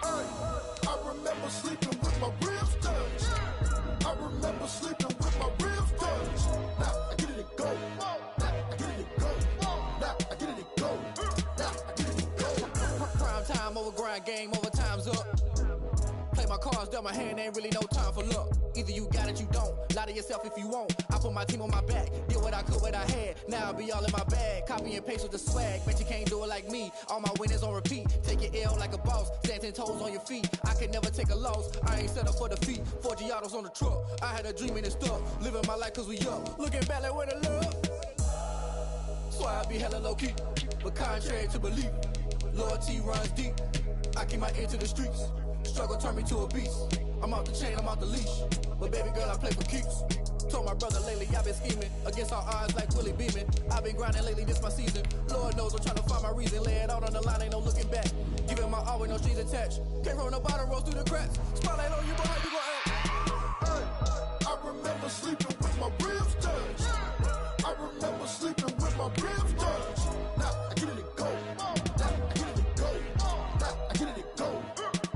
I remember sleeping with my ribs touched. I remember sleeping with my ribs touched. Now I get it and go. Now I get it and go. Now I get it and go. Now I get it and go. Prime time over grind game, over time's up. Play my cards, dealt my hand, ain't really no time for luck. Either you got it, you don't. Lie to yourself if you won't. I put my team on my back, did what I could, what I had. Now I be all in my bag, copy and paste with the swag. Bet you can't do it like me. All my winners on repeat. Take your L like a boss, stand 10 toes on your feet. I can never take a loss. I ain't set up for defeat. 4 Giottos on the truck. I had a dream and it stuck. Living my life cause we up. Looking back like where the love. So I be hella low key, but contrary to belief, loyalty runs deep. I keep my ear to the streets. Struggle turned me to a beast. I'm out the chain, I'm out the leash. But baby girl, I play for keeps. Told my brother lately, I've been scheming against all odds like Willie Beeman. I've been grinding lately, this my season. Lord knows I'm trying to find my reason. Lay it out on the line, ain't no looking back. Giving my all with no strings attached. Can't roll no bottom, roll through the cracks. Spotlight on you, but how you gon' act? I remember sleeping with my ribs touched. I remember sleeping with my ribs touched. Now I get it and go. Now I get it and go. Now I get it and go.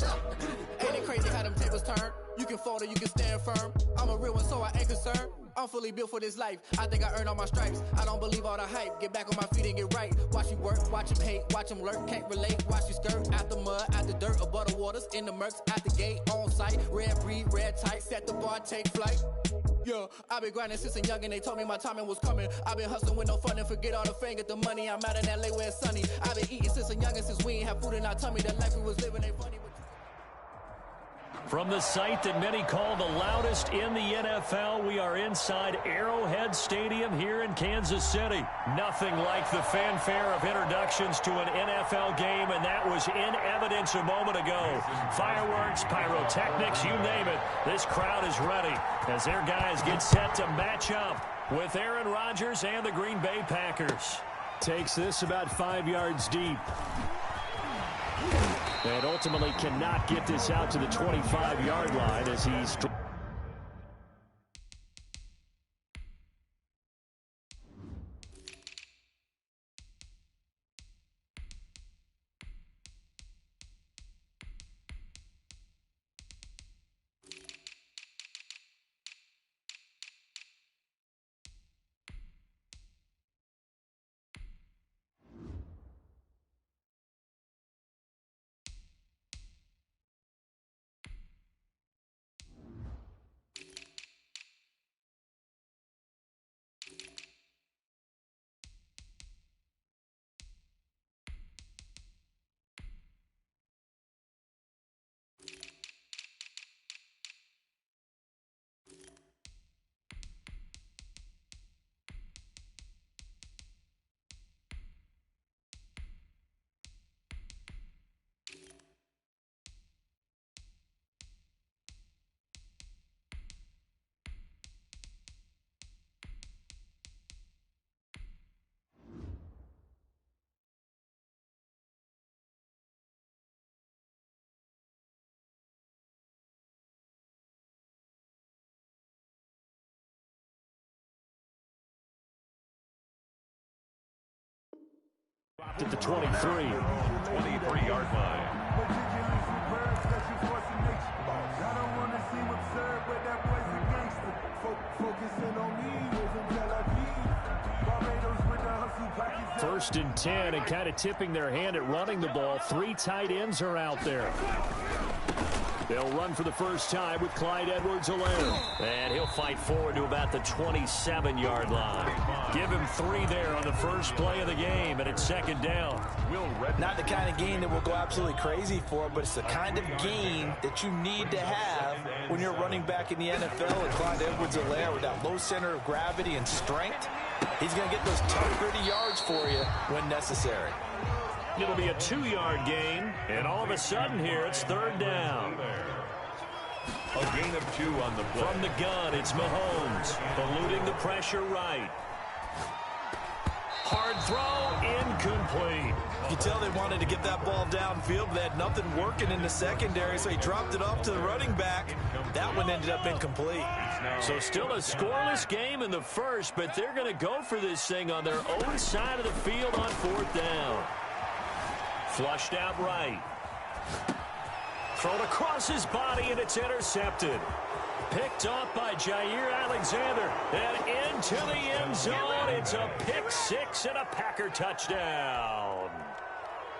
Now I get it and go. Ain't it crazy how them tables turn? You can fold or you can stand firm. I'm a real one, so I ain't concerned. I'm fully built for this life. I think I earned all my stripes. I don't believe all the hype. Get back on my feet and get right. Watch you work, watch him hate, watch him lurk. Can't relate, watch you skirt. Out the mud, out the dirt, above the waters, in the murks, out the gate, on site. Red breed, red tight, set the bar, take flight. Yeah, I've been grinding since a young and they told me my timing was coming. I've been hustling with no fun and forget all the fame, get the money. I'm out in LA where it's sunny. I've been eating since a young and since we ain't have food in our tummy. The life we was living ain't funny. From the site that many call the loudest in the NFL, we are inside Arrowhead Stadium here in Kansas City. Nothing like the fanfare of introductions to an NFL game, and that was in evidence a moment ago. Fireworks, pyrotechnics, you name it. This crowd is ready as their guys get set to match up with Aaron Rodgers and the Green Bay Packers. Takes this about 5 yards deep. And ultimately cannot get this out to the 25-yard line as he's... At the 23. 23-yard line. First and 10, and kind of tipping their hand at running the ball. 3 tight ends are out there. They'll run for the first time with Clyde Edwards-Helaire. And he'll fight forward to about the 27-yard line. Give him 3 there on the first play of the game, and it's second down. Not the kind of game that will go absolutely crazy for, but it's the kind of game that you need to have when you're running back in the NFL with Clyde Edwards-Helaire with that low center of gravity and strength. He's going to get those tough, gritty yards for you when necessary. It'll be a 2-yard gain, and all of a sudden here, it's third down. A gain of 2 on the play. From the gun, it's Mahomes, eluding the pressure right. Hard throw, incomplete. You tell they wanted to get that ball downfield, but they had nothing working in the secondary, so he dropped it off to the running back. That one ended up incomplete. So still a scoreless game in the first, but they're going to go for this thing on their own side of the field on 4th down. Flushed out right. thrown across his body, and it's intercepted. Picked off by Jair Alexander. And into the end zone. It's a pick six and a Packer touchdown.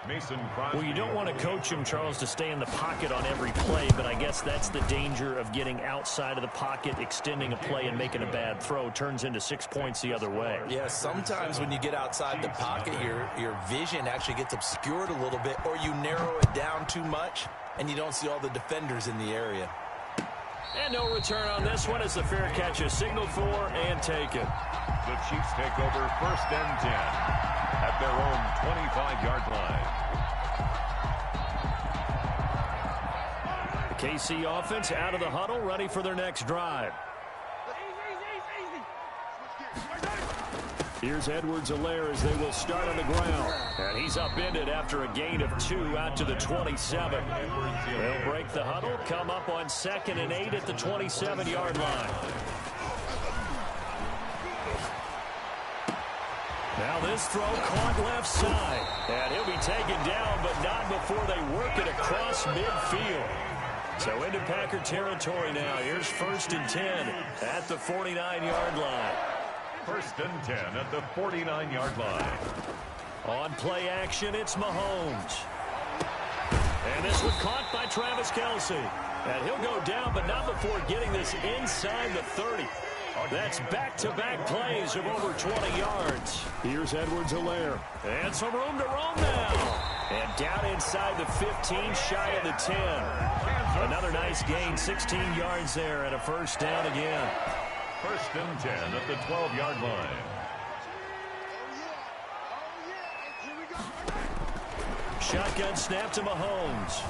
Mason Crosby. Well, you don't want to coach him, Charles, to stay in the pocket on every play, but I guess that's the danger of getting outside of the pocket, extending a play, and making a bad throw. Turns into 6 points the other way. Yeah, sometimes when you get outside the pocket, your vision actually gets obscured a little bit, or you narrow it down too much, and you don't see all the defenders in the area. And no return on this one as the fair catch is signaled for and taken. The Chiefs take over 1st and 10 at their own 25-yard line. The KC offense out of the huddle, ready for their next drive. Here's Edwards-Helaire as they will start on the ground. And he's upended after a gain of 2 out to the 27. They'll break the huddle, come up on 2nd and 8 at the 27-yard line. Now this throw caught left side. And he'll be taken down, but not before they work it across midfield. So into Packer territory now. Here's 1st and 10 at the 49-yard line. 1st and 10 at the 49-yard line. On play action, it's Mahomes. And this one caught by Travis Kelce. And he'll go down, but not before getting this inside the 30. That's back-to-back plays of over 20 yards. Here's Edwards-Helaire. And some room to roam now. And down inside the 15, shy of the 10. Another nice gain, 16 yards there, and a 1st down again. 1st and 10 at the 12-yard line. Shotgun snap to Mahomes.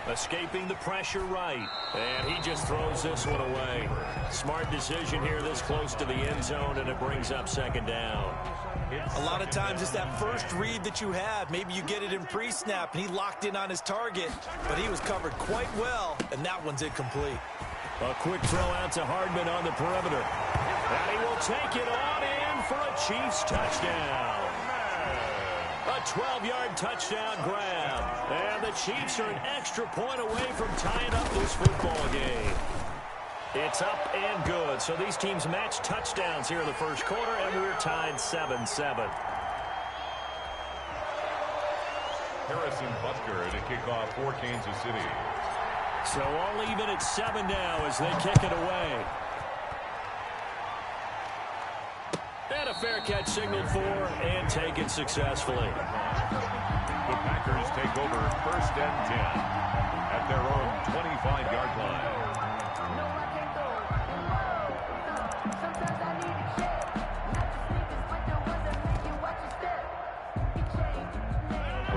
Escaping the pressure right. And he just throws this one away. Smart decision here this close to the end zone, and it brings up 2nd down. A lot of times it's that first read that you have. Maybe you get it in pre-snap, and he locked in on his target, but he was covered quite well, and that one's incomplete. A quick throw out to Hardman on the perimeter. And he will take it on in for a Chiefs touchdown. A 12-yard touchdown grab. And the Chiefs are an extra point away from tying up this football game. It's up and good. So these teams match touchdowns here in the 1st quarter, and we're tied 7-7. Harrison Butker to kick off for Kansas City. So all even at 7 now as they kick it away. And a fair catch signaled for and taken successfully. The Packers take over 1st and 10 at their own 25-yard line.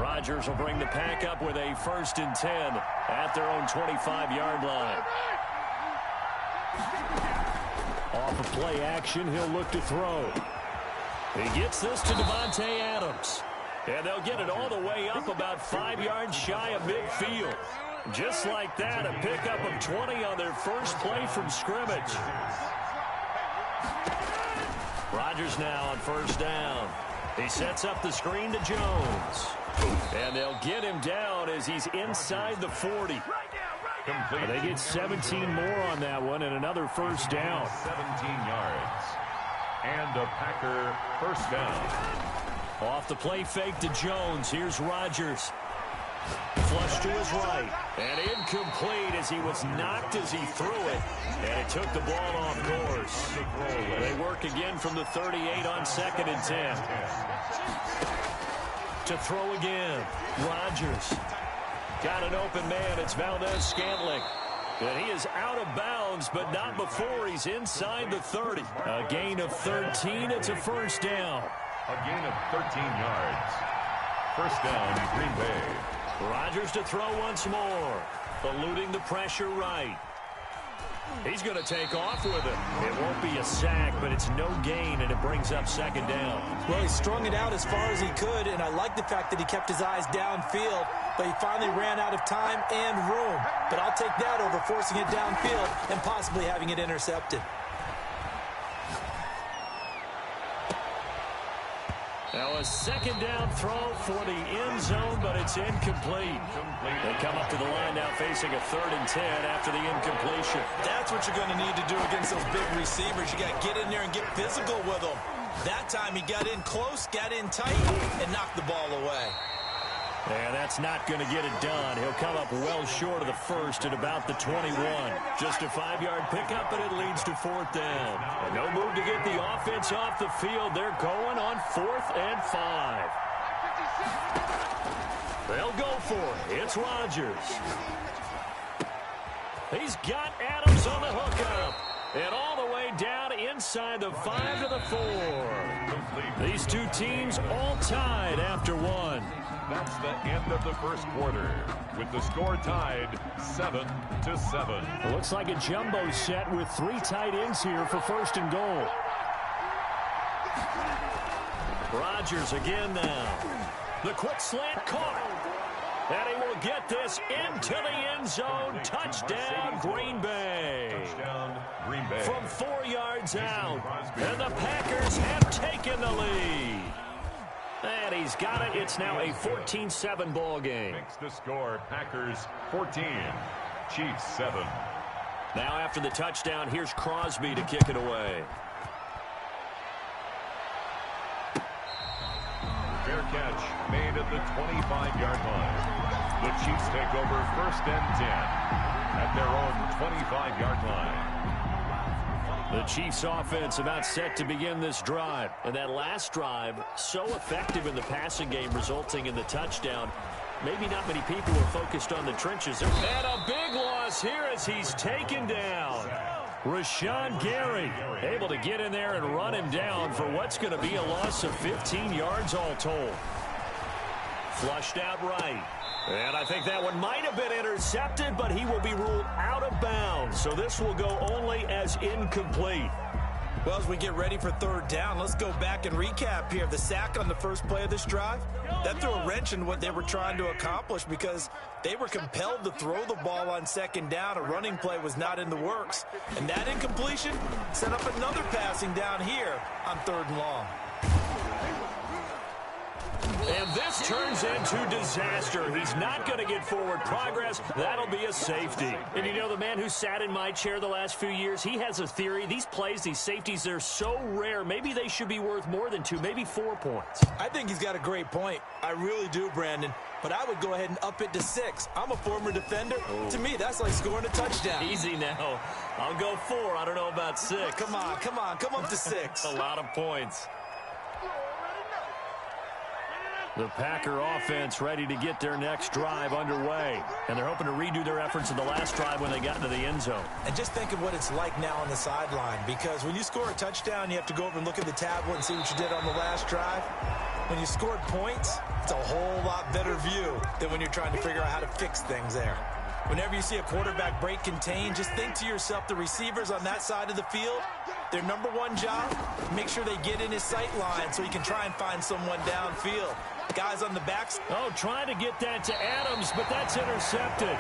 Rodgers will bring the Pack up with a 1st and 10 at their own 25-yard line. Off of play action, he'll look to throw. He gets this to Devontae Adams. And they'll get it all the way up about 5 yards shy of midfield. Just like that, a pickup of 20 on their first play from scrimmage. Rodgers now on 1st down. He sets up the screen to Jones. And they'll get him down as he's inside the 40. Complete. They get 17 more on that one and another 1st down. 17 yards. And a Packer 1st down. Off the play fake to Jones. Here's Rodgers. Flush to his right. And incomplete as he was knocked as he threw it. And it took the ball off course. They work again from the 38 on 2nd and 10. To throw again. Rodgers. Got an open man. It's Valdez-Scantling. And he is out of bounds, but not before he's inside the 30. A gain of 13. It's a 1st down. A gain of 13 yards. 1st down, Green Bay. Rodgers to throw once more. Eluding the pressure right. He's going to take off with it. It won't be a sack, but it's no gain, and it brings up 2nd down. Well, he strung it out as far as he could, and I like the fact that he kept his eyes downfield, but he finally ran out of time and room. But I'll take that over forcing it downfield and possibly having it intercepted. Now a second down throw for the end zone, but it's incomplete. They come up to the line now facing a 3rd and 10 after the incompletion. That's what you're going to need to do against those big receivers. You got to get in there and get physical with them. That time he got in close, got in tight, and knocked the ball away. And that's not going to get it done. He'll come up well short of the first at about the 21. Just a 5-yard pickup, and it leads to 4th down. And no move to get the offense off the field. They're going on 4th and 5. They'll go for it. It's Rodgers. He's got Adams on the hookup. And all the way down inside the 5 to the 4. These two teams all tied after one. That's the end of the first quarter, with the score tied 7-7. It looks like a jumbo set with 3 tight ends here for 1st and goal. Rodgers again now. The quick slant caught. And he will get this into the end zone. Touchdown, Green Bay. Touchdown, Green Bay. From 4 yards out. And the Packers have taken the lead. And he's got it. It's now a 14-7 ball game. Makes the score Packers 14, Chiefs 7. Now after the touchdown, here's Crosby to kick it away. Fair catch made at the 25-yard line. The Chiefs take over 1st and 10 at their own 25-yard line. The Chiefs offense about set to begin this drive. And that last drive, so effective in the passing game, resulting in the touchdown. Maybe not many people were focused on the trenches. And a big loss here as he's taken down. Rashawn Gary able to get in there and run him down for what's going to be a loss of 15 yards all told. Flushed out right. And I think that one might have been intercepted, but he will be ruled out of bounds. So this will go only as incomplete. Well, as we get ready for 3rd down, let's go back and recap here. The sack on the first play of this drive, that threw a wrench in what they were trying to accomplish because they were compelled to throw the ball on 2nd down. A running play was not in the works. And that incompletion set up another passing down here on 3rd and long. And this turns into disaster. He's not going to get forward progress. That'll be a safety. And you know, the man who sat in my chair the last few years, he has a theory. These plays, these safeties, they're so rare. Maybe they should be worth more than 2, maybe 4 points. I think he's got a great point. I really do, Brandon. But I would go ahead and up it to 6. I'm a former defender. Oh. To me, that's like scoring a touchdown. Easy now. I'll go 4. I don't know about 6. Come on. Come up to 6. A lot of points. The Packer offense ready to get their next drive underway. And they're hoping to redo their efforts in the last drive when they got into the end zone. And just think of what it's like now on the sideline. Because when you score a touchdown, you have to go over and look at the tablet and see what you did on the last drive. When you scored points, it's a whole lot better view than when you're trying to figure out how to fix things there. Whenever you see a quarterback break contained, just think to yourself, the receivers on that side of the field, their number one job, make sure they get in his sight line so he can try and find someone downfield. Guys on the backs. Oh, trying to get that to Adams, but that's intercepted.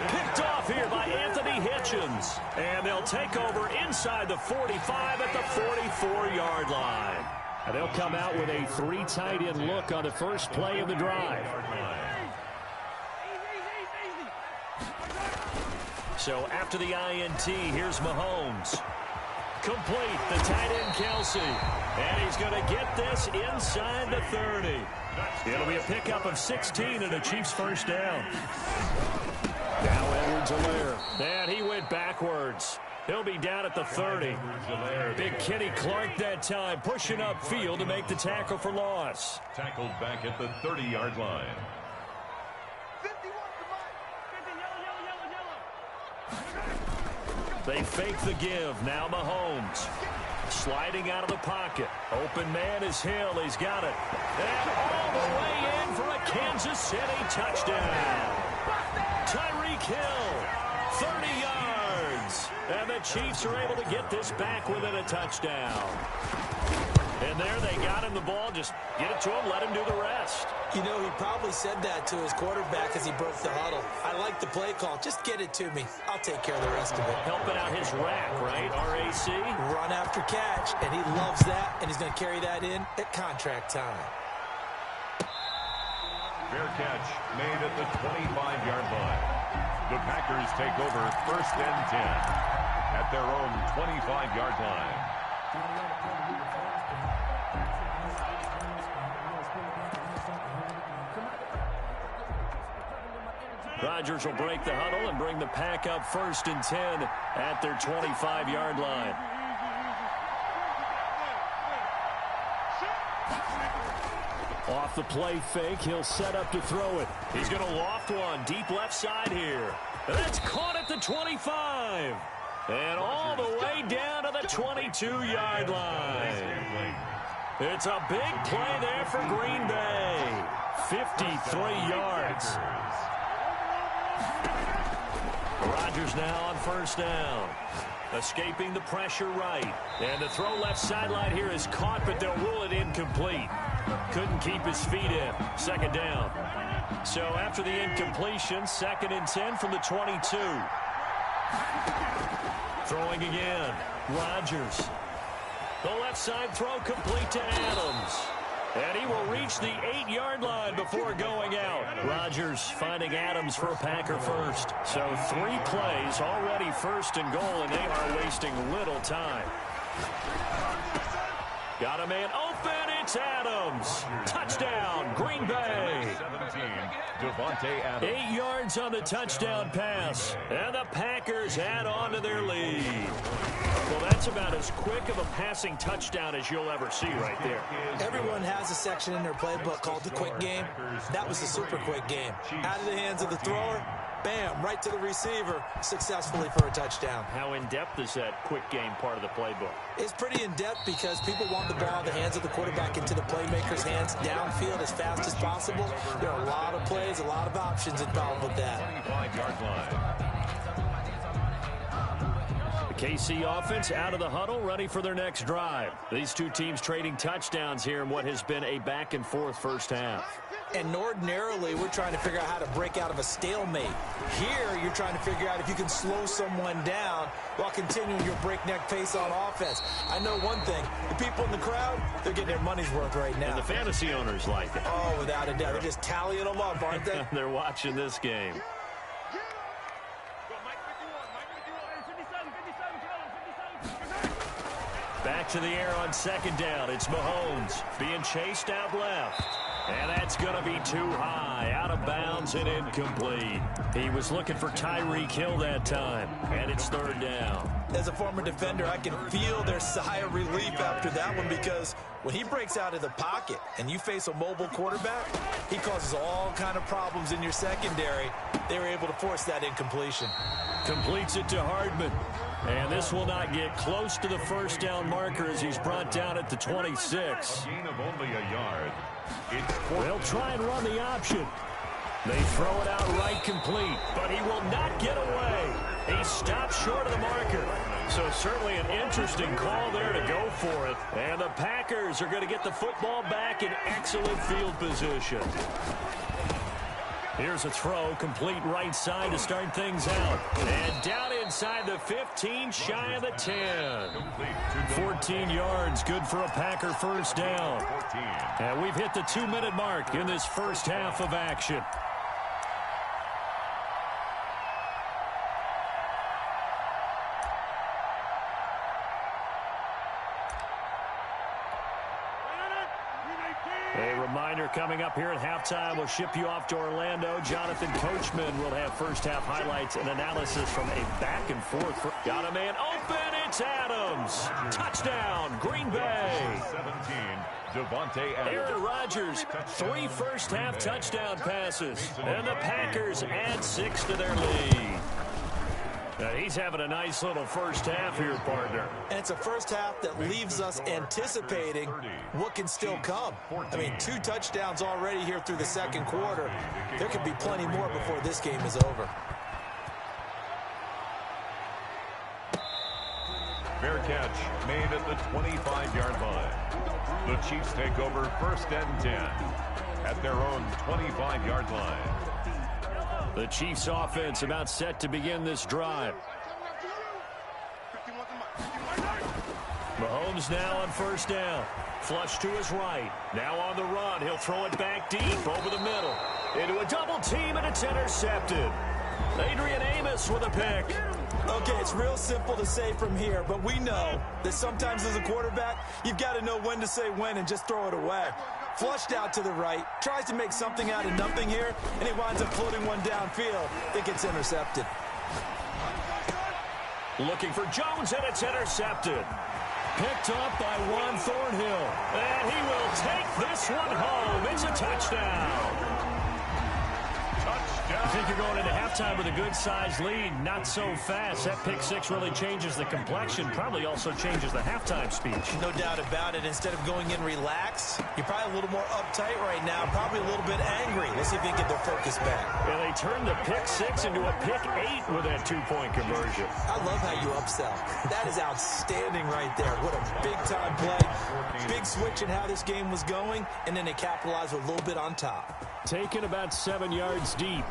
Picked off here by Anthony Hitchens. And they'll take over inside the 45 at the 44-yard line. And they'll come out with a 3 tight end look on the first play of the drive. So after the INT, here's Mahomes. Complete, the tight end Kelsey. And he's going to get this inside the 30. It'll be a pickup of 16 and a Chiefs first down. Now Edwards-Helaire. And he went backwards. He'll be down at the 30. Big Kenny Clark that time, pushing upfield to make the tackle for loss. Tackled back at the 30-yard line. They fake the give. Now Mahomes. Sliding out of the pocket. Open man is Hill. He's got it. And all the way in for a Kansas City touchdown. Tyreek Hill, 30 yards. yards. And the Chiefs are able to get this back within a touchdown. And there they got him the ball. Just get it to him, let him do the rest. You know, he probably said that to his quarterback as he broke the huddle. I like the play call. Just get it to me. I'll take care of the rest of it. Helping out his rack, right? RAC. Run after catch, and he loves that, and he's going to carry that in at contract time. Fair catch made at the 25-yard line. The Packers take over 1st and 10 at their own 25-yard line. Rodgers will break the huddle and bring the Pack up 1st and 10 at their 25-yard line. Off the play fake, he'll set up to throw it. He's going to loft one deep left side here. And that's caught at the 25. And all the way down to the 22-yard line. It's a big play there for Green Bay. 53 yards. Rodgers now on 1st down. Escaping the pressure right. And the throw left sideline here is caught, but they'll rule it incomplete. Couldn't keep his feet in. 2nd down. So after the incompletion, 2nd and 10 from the 22. Throwing again. Rodgers. The left side throw complete to Adams. And he will reach the 8-yard line before going out. Rodgers finding Adams for a Packer first. So 3 plays already 1st and goal, and they are wasting little time. Got a man open. It's Adams. Touchdown, Green Bay. 17, Devontae Adams. 8 yards on the touchdown pass. And the Packers add on to their lead. Well, that's about as quick of a passing touchdown as you'll ever see right there. Everyone has a section in their playbook called the quick game. That was the super quick game. Out of the hands of the thrower, bam, right to the receiver, successfully for a touchdown. How in-depth is that quick game part of the playbook? It's pretty in-depth because people want the ball out of the hands of the quarterback into the playmaker's hands downfield as fast as possible. There are a lot of plays, a lot of options involved with that. 25-yard line. KC offense out of the huddle, ready for their next drive. These two teams trading touchdowns here in what has been a back-and-forth first half. And ordinarily, we're trying to figure out how to break out of a stalemate. Here, you're trying to figure out if you can slow someone down while continuing your breakneck pace on offense. I know one thing. The people in the crowd, they're getting their money's worth right now. And the fantasy owners like it. Oh, without a doubt. They're just tallying them up, aren't they? They're watching this game. Back to the air on 2nd down. It's Mahomes being chased out left. And that's going to be too high. Out of bounds and incomplete. He was looking for Tyreek Hill that time. And it's 3rd down. As a former defender, I can feel their sigh of relief after that one because when he breaks out of the pocket and you face a mobile quarterback, he causes all kind of problems in your secondary. They were able to force that incompletion. Completes it to Hardman. And this will not get close to the 1st down marker as he's brought down at the 26. Gain of only a yard. They'll try and run the option. They throw it out right complete, but he will not get away. He stopped short of the marker. So certainly an interesting call there to go for it. And the Packers are going to get the football back in excellent field position. Here's a throw, complete right side to start things out. And down inside the 15, shy of the 10. 14 yards, good for a Packer 1st down. And we've hit the 2-minute mark in this first half of action. A reminder coming up here at halftime. We'll ship you off to Orlando. Jonathan Coachman will have first half highlights and analysis from a back and forth. Got a man open. It's Adams. Touchdown, Green Bay. 17, Devontae Adams. Aaron Rodgers, 3 first half touchdown passes. And the Packers add 6 to their lead. He's having a nice little first half here, partner. And it's a first half that leaves us anticipating what can still come. I mean, 2 touchdowns already here through the 2nd quarter. There could be plenty more before this game is over. Fair catch made at the 25-yard line. The Chiefs take over 1st and 10 at their own 25-yard line. The Chiefs offense about set to begin this drive. Mahomes now on 1st down. Flush to his right. Now on the run. He'll throw it back deep over the middle. Into a double team, and it's intercepted. Adrian Amos with a pick. Okay, it's real simple to say from here, but we know that sometimes as a quarterback, you've got to know when to say when and just throw it away. Flushed out to the right, tries to make something out of nothing here, and he winds up floating one downfield. It gets intercepted. Looking for Jones, and it's intercepted. Picked up by Juan Thornhill. And he will take this one home. It's a touchdown. I think you're going into halftime with a good-sized lead. Not so fast. That pick six really changes the complexion. Probably also changes the halftime speech. No doubt about it. Instead of going in relaxed, you're probably a little more uptight right now. Probably a little bit angry. Let's see if they can get their focus back. And they turned the pick six into a pick 8 with that 2-point conversion. I love how you upsell. That is outstanding right there. What a big-time play. Big switch in how this game was going, and then they capitalized with a little bit on top. Taken about 7 yards deep.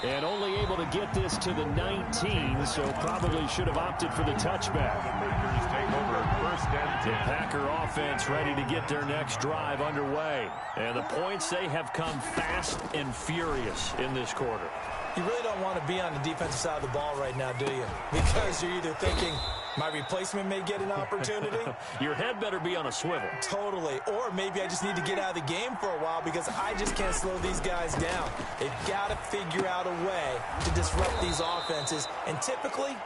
And only able to get this to the 19, so probably should have opted for the touchback. Lakers take over 1st and 10. The Packer offense ready to get their next drive underway. And the points, they have come fast and furious in this quarter. You really don't want to be on the defensive side of the ball right now, do you? Because you're either thinking, my replacement may get an opportunity. Your head better be on a swivel. Totally. Or maybe I just need to get out of the game for a while because I just can't slow these guys down. They've got to figure out a way to disrupt these offenses. And typically,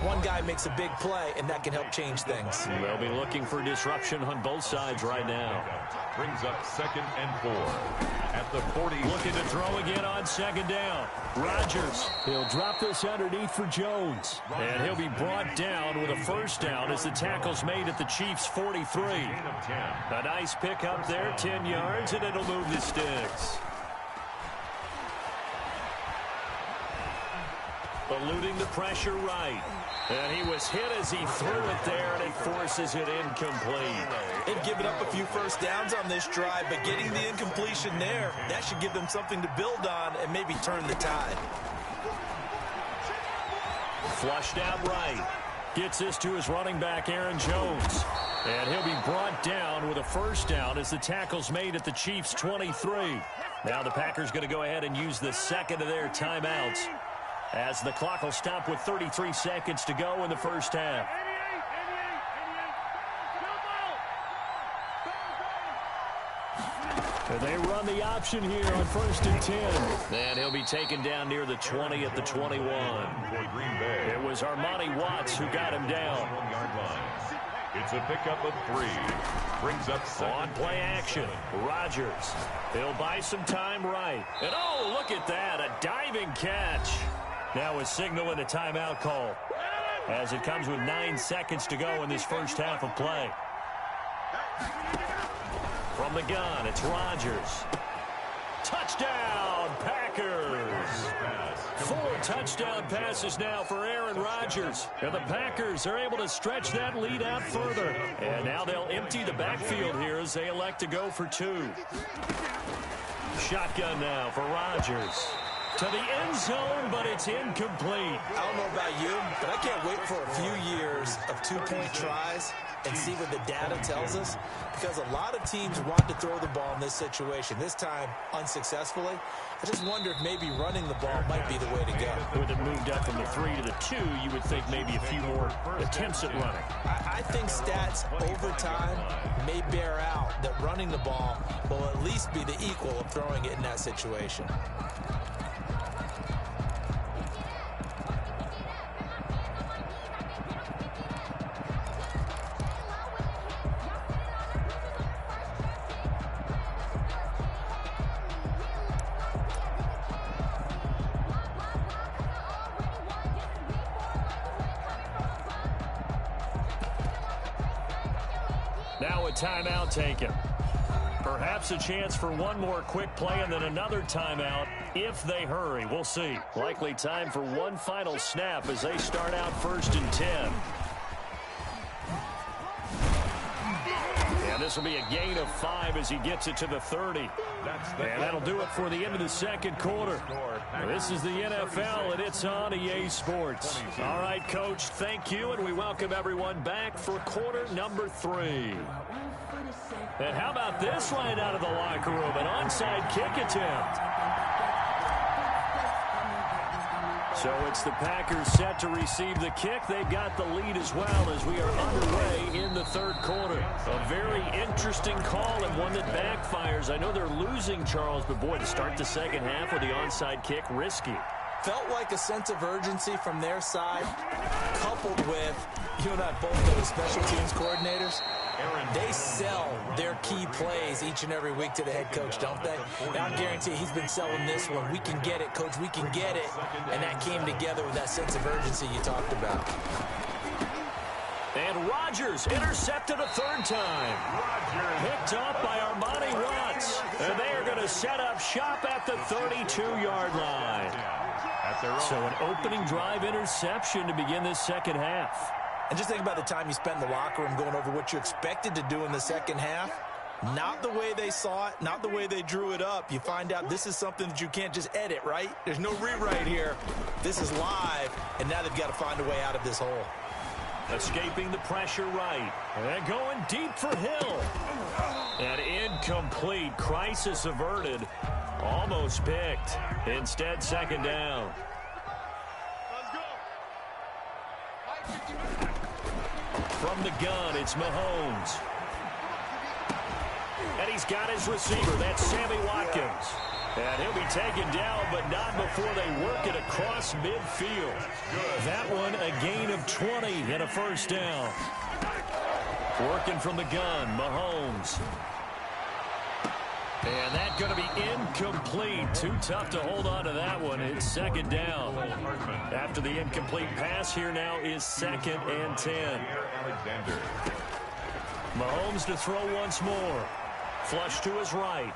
one guy makes a big play, and that can help change things. They'll be looking for disruption on both sides right now. Brings up 2nd and 4 at the 40. Looking to throw again on 2nd down. Rodgers, he'll drop this underneath for Jones. And he'll be brought down with a 1st down as the tackle's made at the Chiefs' 43. A nice pick up there, 10 yards, and it'll move the sticks. Eluding the pressure right. And he was hit as he threw it there, and it forces it incomplete. They've given up a few 1st downs on this drive, but getting the incompletion there, that should give them something to build on and maybe turn the tide. Flushed out right. Gets this to his running back, Aaron Jones. And he'll be brought down with a 1st down as the tackle's made at the Chiefs' 23. Now the Packers going to go ahead and use the 2nd of their timeouts, as the clock will stop with 33 seconds to go in the 1st half. And they run the option here on 1st and 10. And he'll be taken down near the 20 at the 21. It was Armani Watts who got him down. It's a pickup of 3. Brings up 7. On play action, Rodgers. He'll buy some time right. And oh, look at that, a diving catch. Now a signal and a timeout call, as it comes with 9 seconds to go in this 1st half of play. From the gun, it's Rodgers. Touchdown, Packers. 4 touchdown passes now for Aaron Rodgers. And the Packers are able to stretch that lead out further. And now they'll empty the backfield here as they elect to go for 2. Shotgun now for Rodgers. To the end zone, but it's incomplete. I don't know about you, but I can't wait for a few years of 2-point tries and see what the data tells us, because a lot of teams want to throw the ball in this situation. This time, unsuccessfully. I just wonder if maybe running the ball might be the way to go. With it moved up from the 3 to the 2, you would think maybe a few more attempts at running. I think stats over time may bear out that running the ball will at least be the equal of throwing it in that situation. Now a timeout taken. Perhaps a chance for one more quick play and then another timeout if they hurry. We'll see. Likely time for one final snap as they start out 1st and 10. this will be a gain of 5 as he gets it to the 30. And that'll do it for the end of the second quarter. This is the NFL, and it's on EA Sports. All right, Coach, thank you, and we welcome everyone back for quarter number 3. And how about this line out of the locker room? An onside kick attempt. So it's the Packers set to receive the kick. They've got the lead as well as we are underway in the third quarter. A very interesting call and one that backfires. I know they're losing, Charles, but boy, to start the second half with the onside kick, risky. Felt like a sense of urgency from their side, coupled with, you and I both know the special teams coordinators. They sell their key plays each and every week to the head coach, don't they? And I guarantee he's been selling this one. We can get it, coach, we can get it. And that came together with that sense of urgency you talked about. And Rodgers intercepted a third time. Picked up by Armani Watts. And they are going to set up shop at the 32-yard line. So an opening drive interception to begin this second half. And just think about the time you spent in the locker room going over what you expected to do in the second half. Not the way they saw it, not the way they drew it up. You find out this is something that you can't just edit, right? There's no rewrite here. This is live, and now they've got to find a way out of this hole. Escaping the pressure right. And going deep for Hill. And incomplete. Crisis averted. Almost picked. Instead, second down. From the gun, it's Mahomes. And he's got his receiver. That's Sammy Watkins. And he'll be taken down, but not before they work it across midfield. That one, a gain of 20 and a first down. Working from the gun, Mahomes. And that's going to be incomplete. Too tough to hold on to that one. It's second down. After the incomplete pass, here now is 2nd and 10. Mahomes to throw once more. Flush to his right.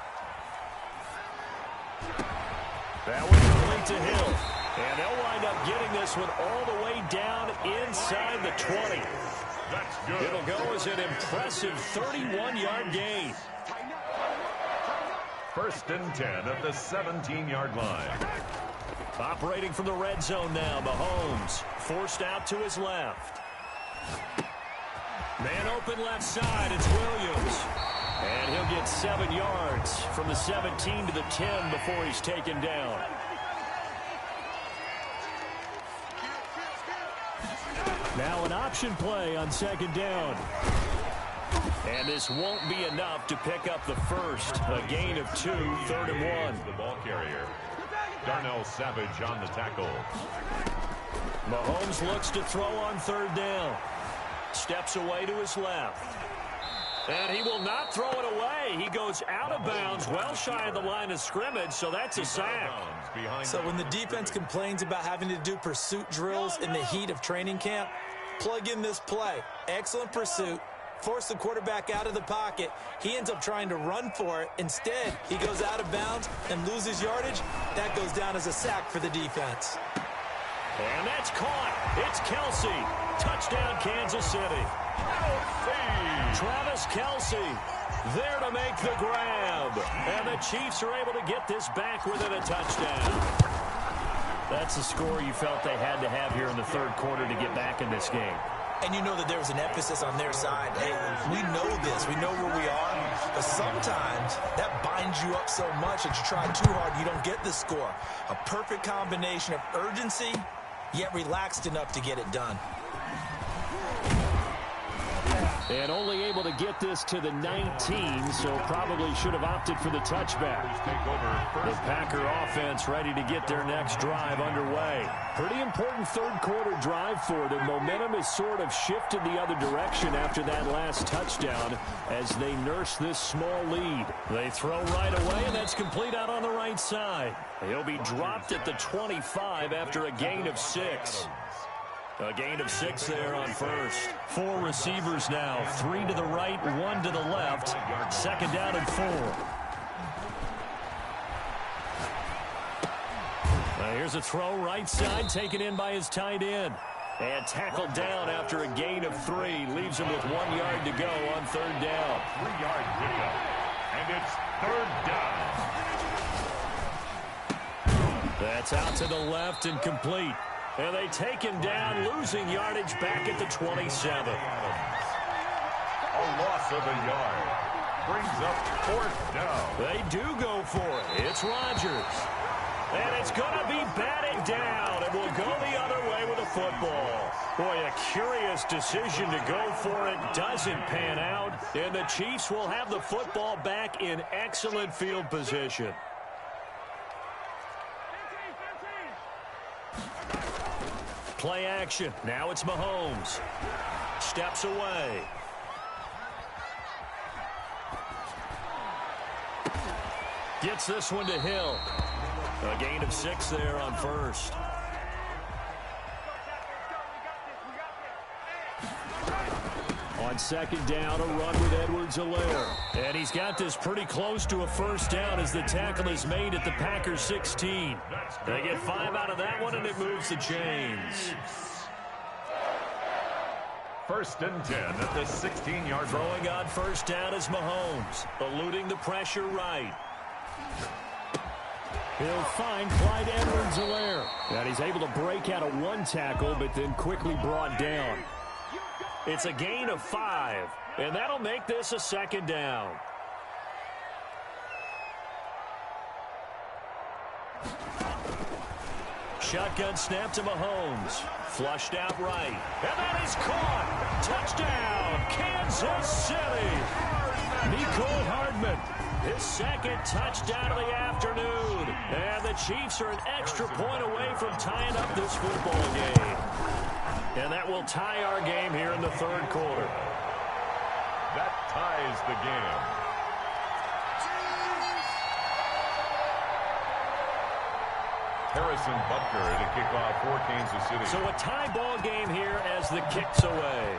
That was complete to Hill. And they'll wind up getting this one all the way down inside the 20. It'll go as an impressive 31-yard gain. 1st and 10 at the 17-yard line. Operating from the red zone now, Mahomes forced out to his left. Man open left side, it's Williams. And he'll get 7 yards from the 17 to the 10 before he's taken down. Now an option play on second down. And this won't be enough to pick up the first. A gain of 2, 3rd and 1. The ball carrier. Darnell Savage on the tackle. Mahomes looks to throw on 3rd down. Steps away to his left. And he will not throw it away. He goes out of bounds, well shy of the line of scrimmage, so that's a sack. So when the defense complains about having to do pursuit drills in the heat of training camp, plug in this play. Excellent pursuit. Force the quarterback out of the pocket. He ends up trying to run for it. Instead, he goes out of bounds and loses yardage. That goes down as a sack for the defense. And that's caught. It's Kelce. Touchdown, Kansas City. Travis Kelce there to make the grab. And the Chiefs are able to get this back within a touchdown. That's the score you felt they had to have here in the third quarter to get back in this game. And you know that there was an emphasis on their side. Hey, we know this. We know where we are. But sometimes that binds you up so much that you try too hard, you don't get the score. A perfect combination of urgency, yet relaxed enough to get it done. And only able to get this to the 19, so probably should have opted for the touchback. The Packer offense ready to get their next drive underway. Pretty important third quarter drive for them. Momentum has sort of shifted the other direction after that last touchdown as they nurse this small lead. They throw right away, and that's complete out on the right side. He'll be dropped at the 25 after a gain of 6. A gain of 6 there on first. 4 receivers now. 3 to the right, 1 to the left. Second down and 4. Here's a throw right side taken in by his tight end. And tackled down after a gain of 3. Leaves him with 1 yard to go on 3rd down. 3-yard pickup. And it's 3rd down. That's out to the left and complete. And they take him down, losing yardage back at the 27. A loss of a yard. Brings up 4th down. They do go for it. It's Rodgers. And it's going to be batted down. It will go the other way with the football. Boy, a curious decision to go for it. Doesn't pan out. And the Chiefs will have the football back in excellent field position. Play action. Now it's Mahomes. Steps away. Gets this one to Hill. A gain of 6 there on 1st. On 2nd down, a run with Edwards-Helaire. And he's got this pretty close to a 1st down as the tackle is made at the Packers 16. They get 5 out of that one, and it moves the chains. 1st and 10 at the 16-yard line. Throwing on 1st down is Mahomes, eluding the pressure right. He'll find Clyde Edwards-Helaire. And he's able to break out of 1 tackle, but then quickly brought down. It's a gain of 5, and that'll make this a 2nd down. Shotgun snap to Mahomes. Flushed out right. And that is caught. Touchdown, Kansas City. Mecole Hardman. His 2nd touchdown of the afternoon. And the Chiefs are an extra point away from tying up this football game. And that will tie our game here in the 3rd quarter. That ties the game. Harrison Butker to kick off for Kansas City. So a tie ball game here as the kick's away.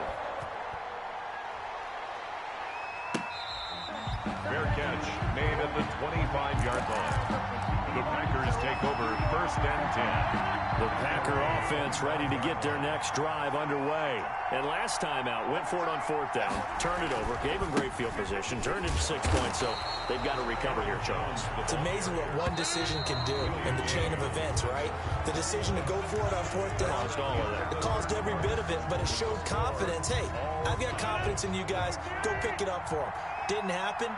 Fair catch made at the 25-yard line. The Packers take over 1st and 10. The Packer offense ready to get their next drive underway. And last time out, went for it on 4th down, turned it over, gave them great field position, turned it to 6 points, so they've got to recover here, Charles. It's amazing what one decision can do in the chain of events, right? The decision to go for it on 4th down. Caused all of that. It caused every bit of it, but it showed confidence. Hey, I've got confidence in you guys. Go pick it up for them. Didn't happen.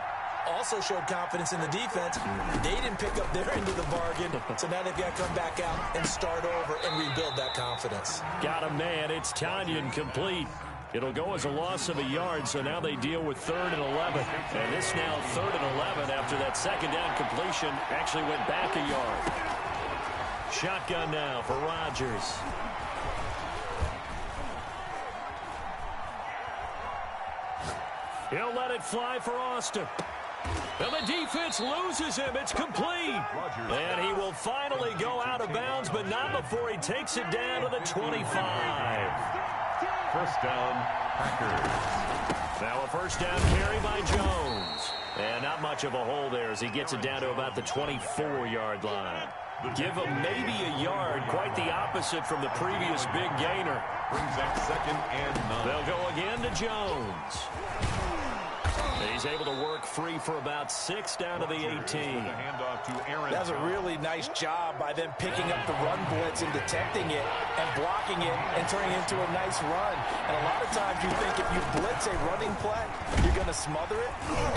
Also showed confidence in the defense. They didn't pick up their end of the bargain, so now they've got to come back out and start over and rebuild that confidence. Got him, man. It's Tanyan complete. It'll go as a loss of a yard, so now they deal with 3rd and 11. And this now 3rd and 11 after that 2nd down completion actually went back a yard. Shotgun now for Rodgers. He'll let it fly for Austin. And the defense loses him. It's complete. And he will finally go out of bounds, but not before he takes it down to the 25. 1st down, Packers. Now a 1st down carry by Jones. And not much of a hole there as he gets it down to about the 24-yard line. Give him maybe a yard, quite the opposite from the previous big gainer. Brings up 2nd and 9. They'll go again to Jones. He's able to work free for about 6 down to the 18. Handoff to Aaron. That was a really nice job by them picking up the run blitz and detecting it and blocking it and turning it into a nice run. And a lot of times you think if you blitz a running play, you're going to smother it.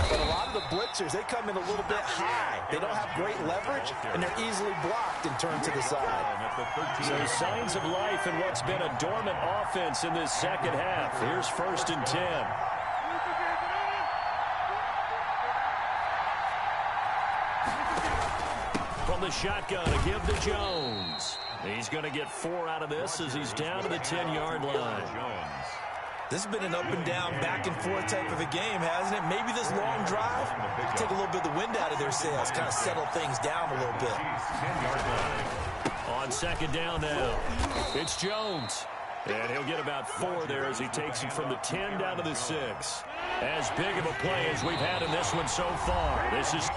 But a lot of the blitzers, they come in a little bit high. They don't have great leverage, and they're easily blocked and turned to the side. So signs of life in what's been a dormant offense in this 2nd half. Here's 1st and 10. From the shotgun, a give to Jones. He's going to get 4 out of this as he's down to the 10-yard line. This has been an up-and-down, back-and-forth type of a game, hasn't it? Maybe this long drive, take a little bit of the wind out of their sails, kind of settle things down a little bit. On 2nd down now, it's Jones. And he'll get about 4 there as he takes it from the 10 down to the 6. As big of a play as we've had in this one so far. This is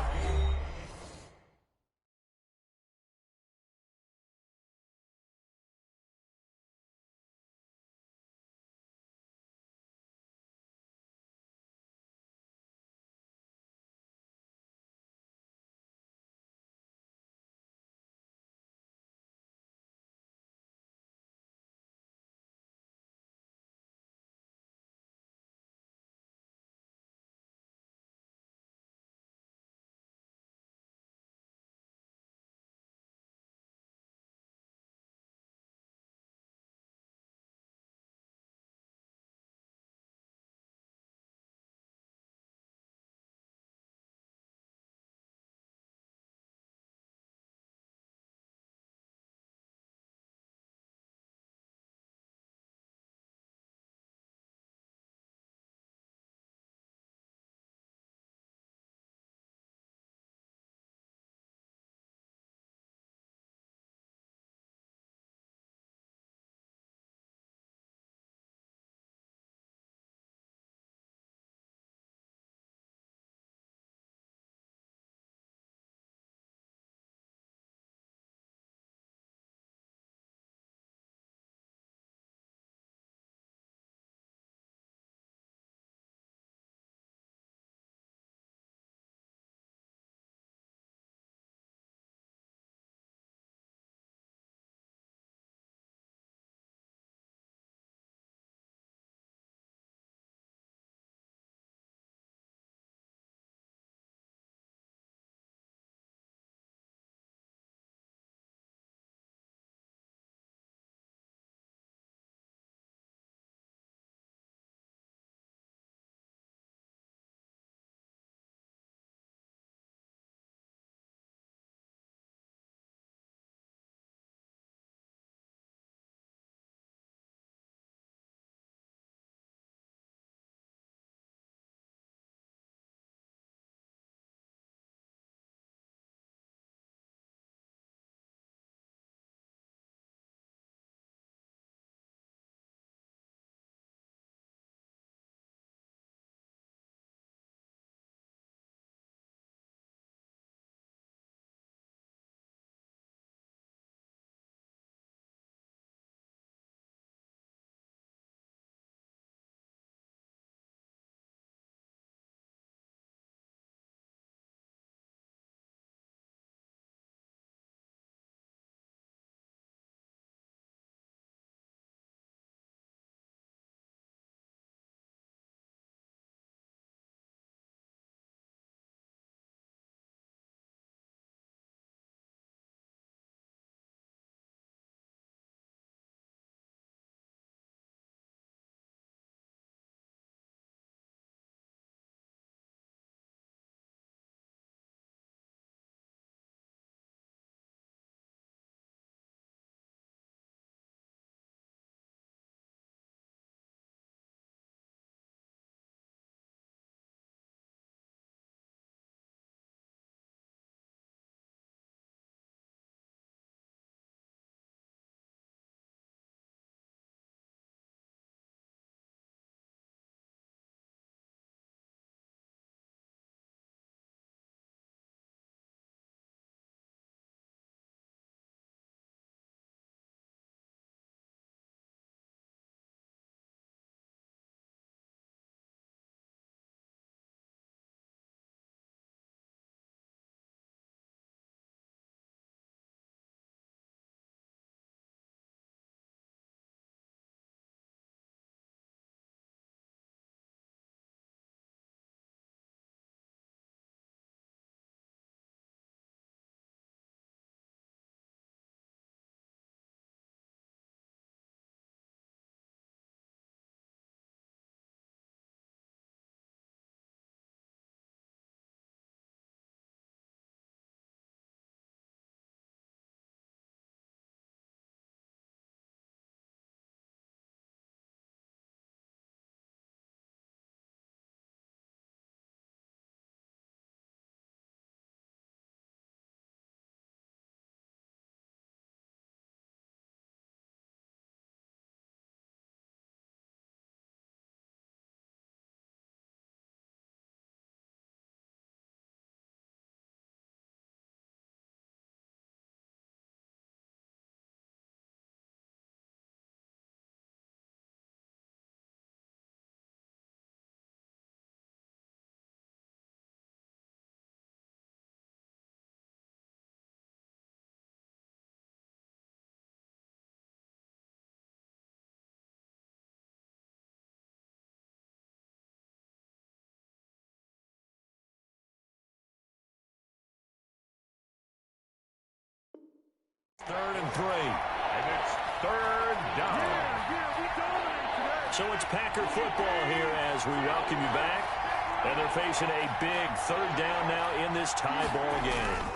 3rd and 3. And it's 3rd down. So it's Packer football here as we welcome you back. And they're facing a big 3rd down now in this tie ball game.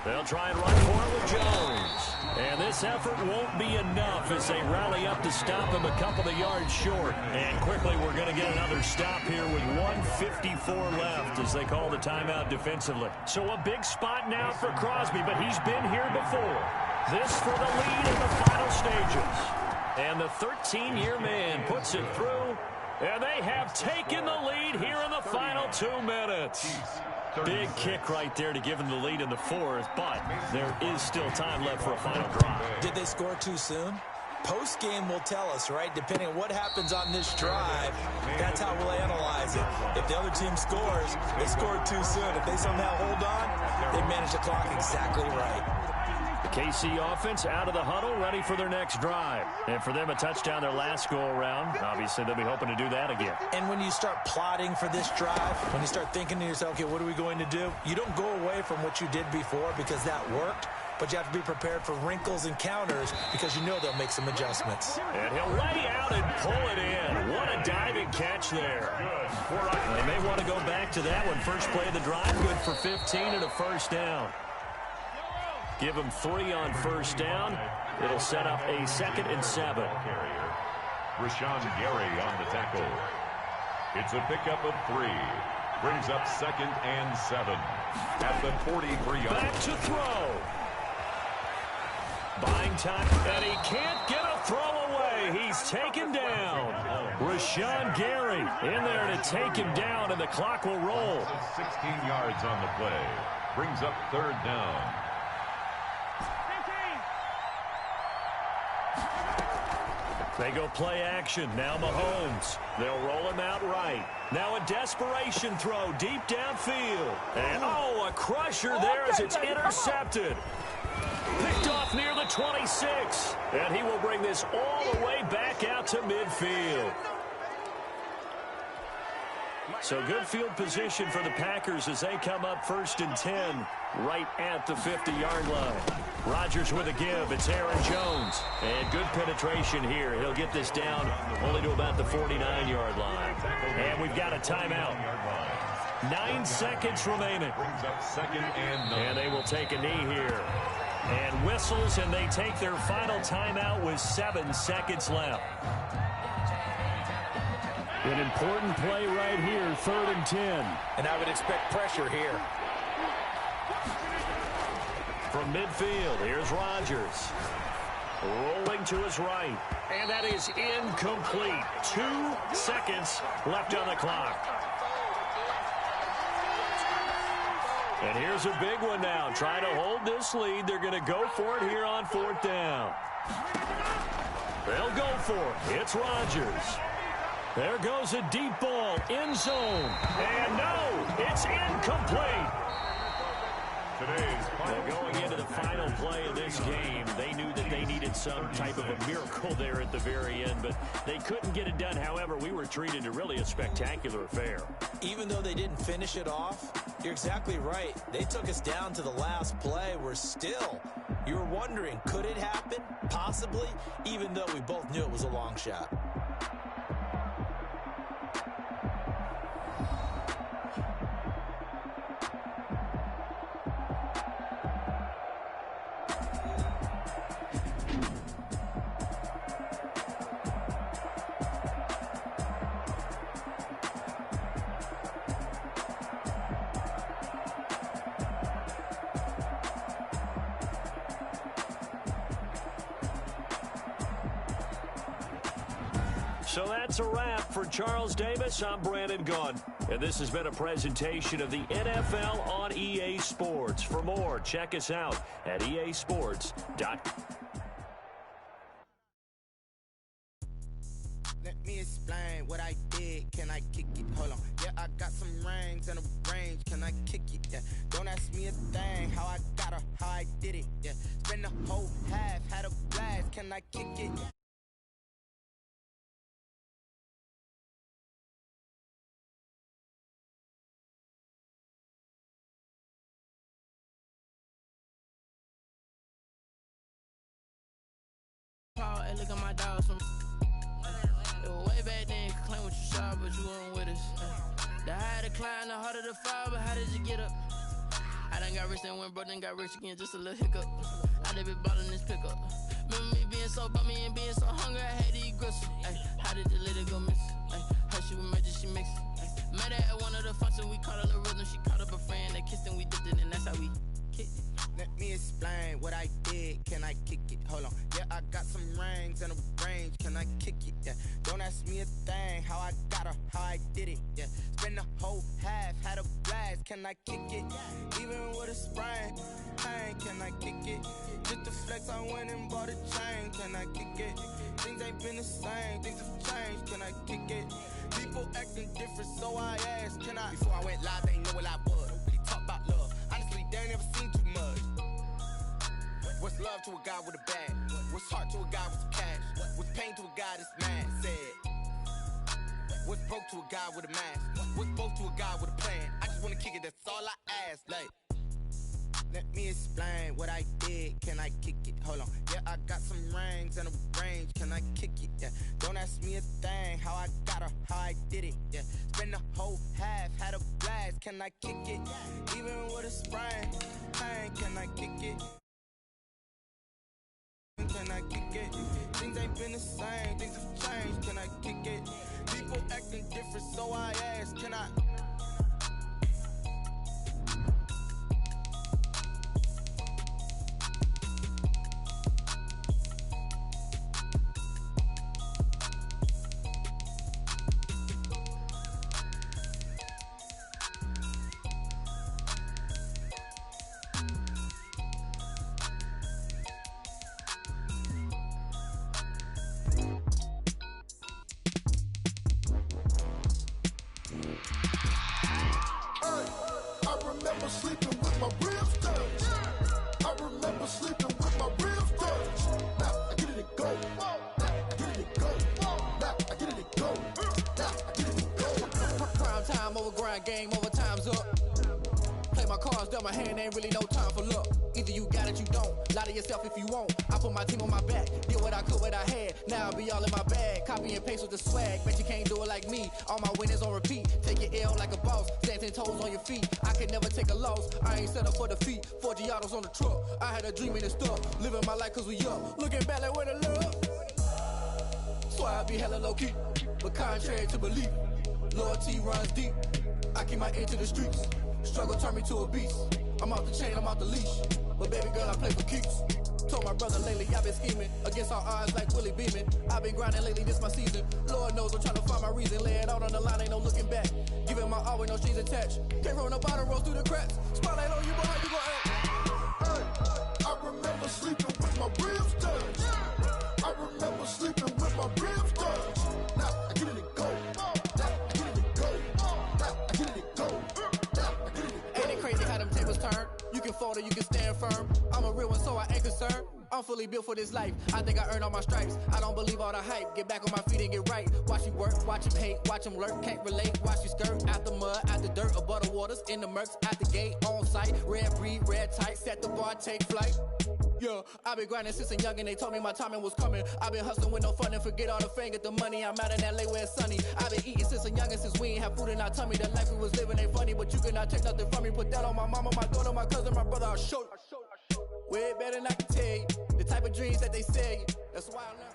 They'll try and run for it with Jones. And this effort won't be enough as they rally up to stop him a couple of yards short. And quickly we're going to get another stop here with 1:54 left as they call the timeout defensively. So a big spot now for Crosby, but he's been here before. This for the lead in the final stages. And the 13-year man puts it through. And they have taken the lead here in the final 2 minutes. Big kick right there to give them the lead in the 4th, but there is still time left for a final drive. Did they score too soon? Post-game will tell us, right? Depending on what happens on this drive, that's how we'll analyze it. If the other team scores, they scored too soon. If they somehow hold on, they manage the clock exactly right. The KC offense out of the huddle, ready for their next drive. And for them, a touchdown their last go-around. Obviously, they'll be hoping to do that again. And when you start plotting for this drive, when you start thinking to yourself, okay, what are we going to do? You don't go away from what you did before because that worked, but you have to be prepared for wrinkles and counters because you know they'll make some adjustments. And he'll lay out and pull it in. What a diving catch there. They may want to go back to that one. First play of the drive, good for 15 and a 1st down. Give them 3 on 1st down. It'll set up a 2nd and 7. Rashawn Gary on the tackle. It's a pickup of 3. Brings up 2nd and 7 at the 43-yard. Back to throw. Buying time, and he can't get a throw away. He's taken down. Rashawn Gary in there to take him down, and the clock will roll. 16 yards on the play. Brings up 3rd down. They go play action. Now Mahomes. They'll roll him out right. Now a desperation throw deep downfield. And, a crusher there as it's intercepted. Picked off near the 26. And he will bring this all the way back out to midfield. So good field position for the Packers as they come up 1st and 10 right at the 50-yard line. Rodgers with a give. It's Aaron Jones. And good penetration here. He'll get this down only to about the 49-yard line. And we've got a timeout. 9 seconds remaining. Brings up 2nd and 9. And they will take a knee here. And whistles, and they take their final timeout with 7 seconds left. An important play right here, 3rd and 10. And I would expect pressure here. From midfield, here's Rodgers. Rolling to his right. And that is incomplete. 2 seconds left on the clock. And here's a big one now. Trying to hold this lead. They're going to go for it here on 4th down. They'll go for it. It's Rodgers. There goes a deep ball, end zone. And no, it's incomplete. Going into the final play of this game, they knew that they needed some type of a miracle there at the very end, but they couldn't get it done. However, we were treated to really a spectacular affair. Even though they didn't finish it off, you're exactly right. They took us down to the last play. You were wondering, could it happen? Possibly, even though we both knew it was a long shot. So that's a wrap for Charles Davis. I'm Brandon Gaudin. And this has been a presentation of the NFL on EA Sports. For more, check us out at easports.com. Let me explain what I did. Can I kick it? Hold on. Yeah, I got some rings and a range. Can I kick it? Yeah. Don't ask me a thing. How I got her, how I did it. Yeah. Spend the whole half, had a blast. Can I kick it? got my dogs from. It was way back then, claim what you saw, but you weren't with us. The higher the climb, the harder the fall, but how did you get up? I done got rich and went broke, then got rich again, just a little hiccup. I done been ballin' this pickup. Remember me being so bummy and being so hungry, I had to eat gristle. Ay, how did the little go miss? Ay, her she was major, she mixed. Met her at one of the functions, we caught a little rhythm. She caught up a friend, they kissed and we dipped it, and that's how we kicked it. Let me explain what I did. Can I kick it? Hold on. Yeah, I got some rings and a range. Can I kick it? Yeah. Don't ask me a thing. How I got her, how I did it. Yeah. Spend the whole half, had a blast. Can I kick it? Even with a sprain, pain. Can I kick it? Just to flex, I went and bought a chain. Can I kick it? Things ain't been the same. Things have changed. Can I kick it? People acting different, so I asked. Can I? Before I went live, they ain't know what I was. Really talk about love. Honestly, they ain't never seen too much. What's love to a guy with a bag? What's heart to a guy with some cash? What's pain to a guy that's mad? Said. What's broke to a guy with a mask? What's broke to a guy with a plan? I just wanna kick it, that's all I ask. Like, let me explain what I did. Can I kick it? Hold on. Yeah, I got some rings and a range. Can I kick it? Yeah. Don't ask me a thing. How I got her, how I did it. Yeah. Spend the whole half, had a blast. Can I kick it? Even with a sprain, pain. Can I kick it? Can I kick it? Things ain't been the same, things have changed. Can I kick it? People acting different, so I ask, can I? Sleeping with my ribs touched. I remember sleeping with my ribs touched. Now I get it to go. Now I get it to go. Now I get it to go. Now I get it to go. Prime time over grind, game over, time's up. Play my cards, dealt my hand, ain't really no time for luck. Either you got it, you don't. Lie to yourself if you won't. I put my team on my back, did what I could, what I had. Now I'll be all in my bag. Copy and paste with the swag. Bet you can't do it like me. All my winners on repeat. Take your L like a boss. Stand 10 toes on your feet. I can never take a loss. I ain't set up for defeat. 4 Giottos on the truck. I had a dream and it stuck. Living my life cause we up. Looking back like where the love. Swear I be hella low key. But contrary to belief, loyalty runs deep. I keep my ear to the streets. Struggle turned me to a beast. I'm off the chain, I'm off the leash. But baby girl, I play for keeps. Told my brother lately, I've been scheming. Against all odds like Willie Beeman. I've been grinding lately, this my season. Lord knows I'm trying to find my reason. Lay it out on the line, ain't no looking back. Giving my all with no strings attached. Came from the bottom, rose through the cracks. Spotlight on you, boy, how you gon' act? Hey, I remember sleeping with my ribs touched. I remember sleeping with my ribs touched. Now I get it to go. Now I get it to go. Now I get it to go. Now I get it to go. Ain't it crazy how them tables turn? You can fold or you can stand firm. I'm a real one, so I ain't concerned. I'm fully built for this life. I think I earned all my stripes. I don't believe all the hype. Get back on my feet and get right. Watch you work, watch him hate, watch him lurk. Can't relate, watch you skirt. Out the mud, out the dirt, above the waters, in the murks, at the gate, on site. Red breed, red tight, set the bar, take flight. Yeah, I've been grinding since a young and they told me my timing was coming. I've been hustling with no fun and forget all the fame, get the money. I'm out in LA where it's sunny. I've been eating since a young and since we ain't have food in our tummy. The life we was living ain't funny, but you cannot take nothing from me. Put that on my mama, my daughter, my cousin, my brother, I'll show you. Way better than I can tell you. The type of dreams that they sell you. That's why I learned.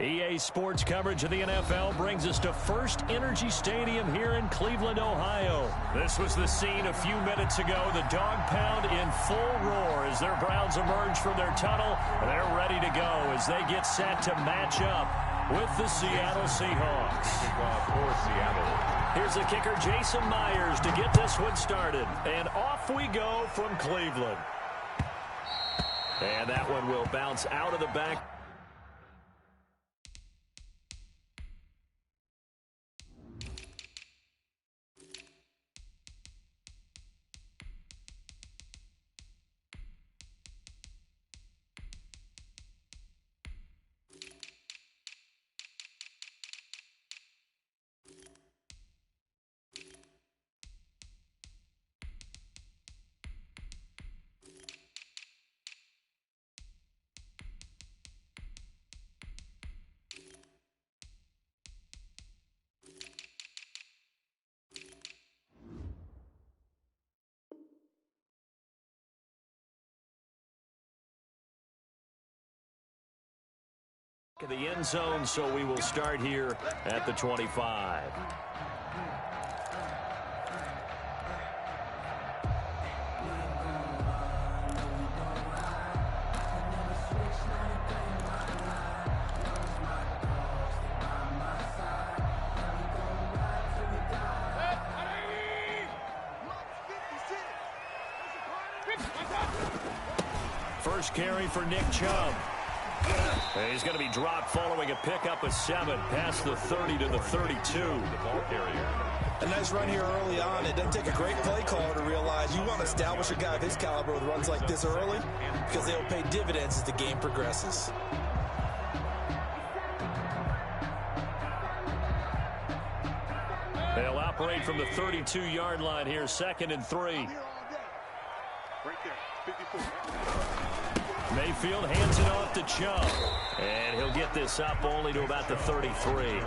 EA Sports coverage of the NFL brings us to First Energy Stadium here in Cleveland, Ohio. This was the scene a few minutes ago. The dog pound in full roar as their Browns emerge from their tunnel. They're ready to go as they get set to match up with the Seattle Seahawks. For Seattle. Here's the kicker, Jason Myers, to get this one started. And off we go from Cleveland. And that one will bounce out of the back. The end zone, so we will start here at the 25. First carry for Nick Chubb. He's going to be dropped following a pickup of 7 past the 30 to the 32. The ball carrier. A nice run here early on. It doesn't take a great play caller to realize you want to establish a guy of his caliber with runs like this early because they'll pay dividends as the game progresses. They'll operate from the 32-yard line here, 2nd and 3. Right there, 54. Mayfield hands it off to Chubb. And he'll get this up only to about the 33.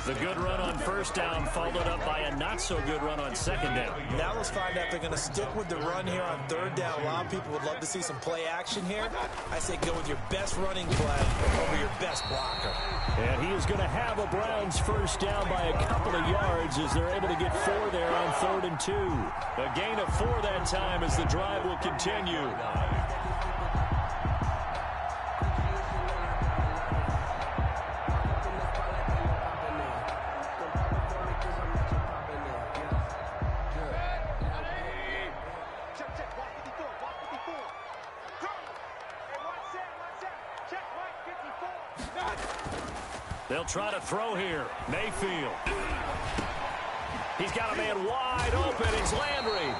The good run on first down followed up by a not-so-good run on second down. Now let's find out if they're going to stick with the run here on third down. A lot of people would love to see some play action here. I say go with your best running play over your best blocker. And he is going to have a Browns first down by a couple of yards as they're able to get 4 there on 3rd and 2. A gain of 4 that time as the drive will continue. They'll try to throw here. Mayfield. He's got a man wide open. It's Landry.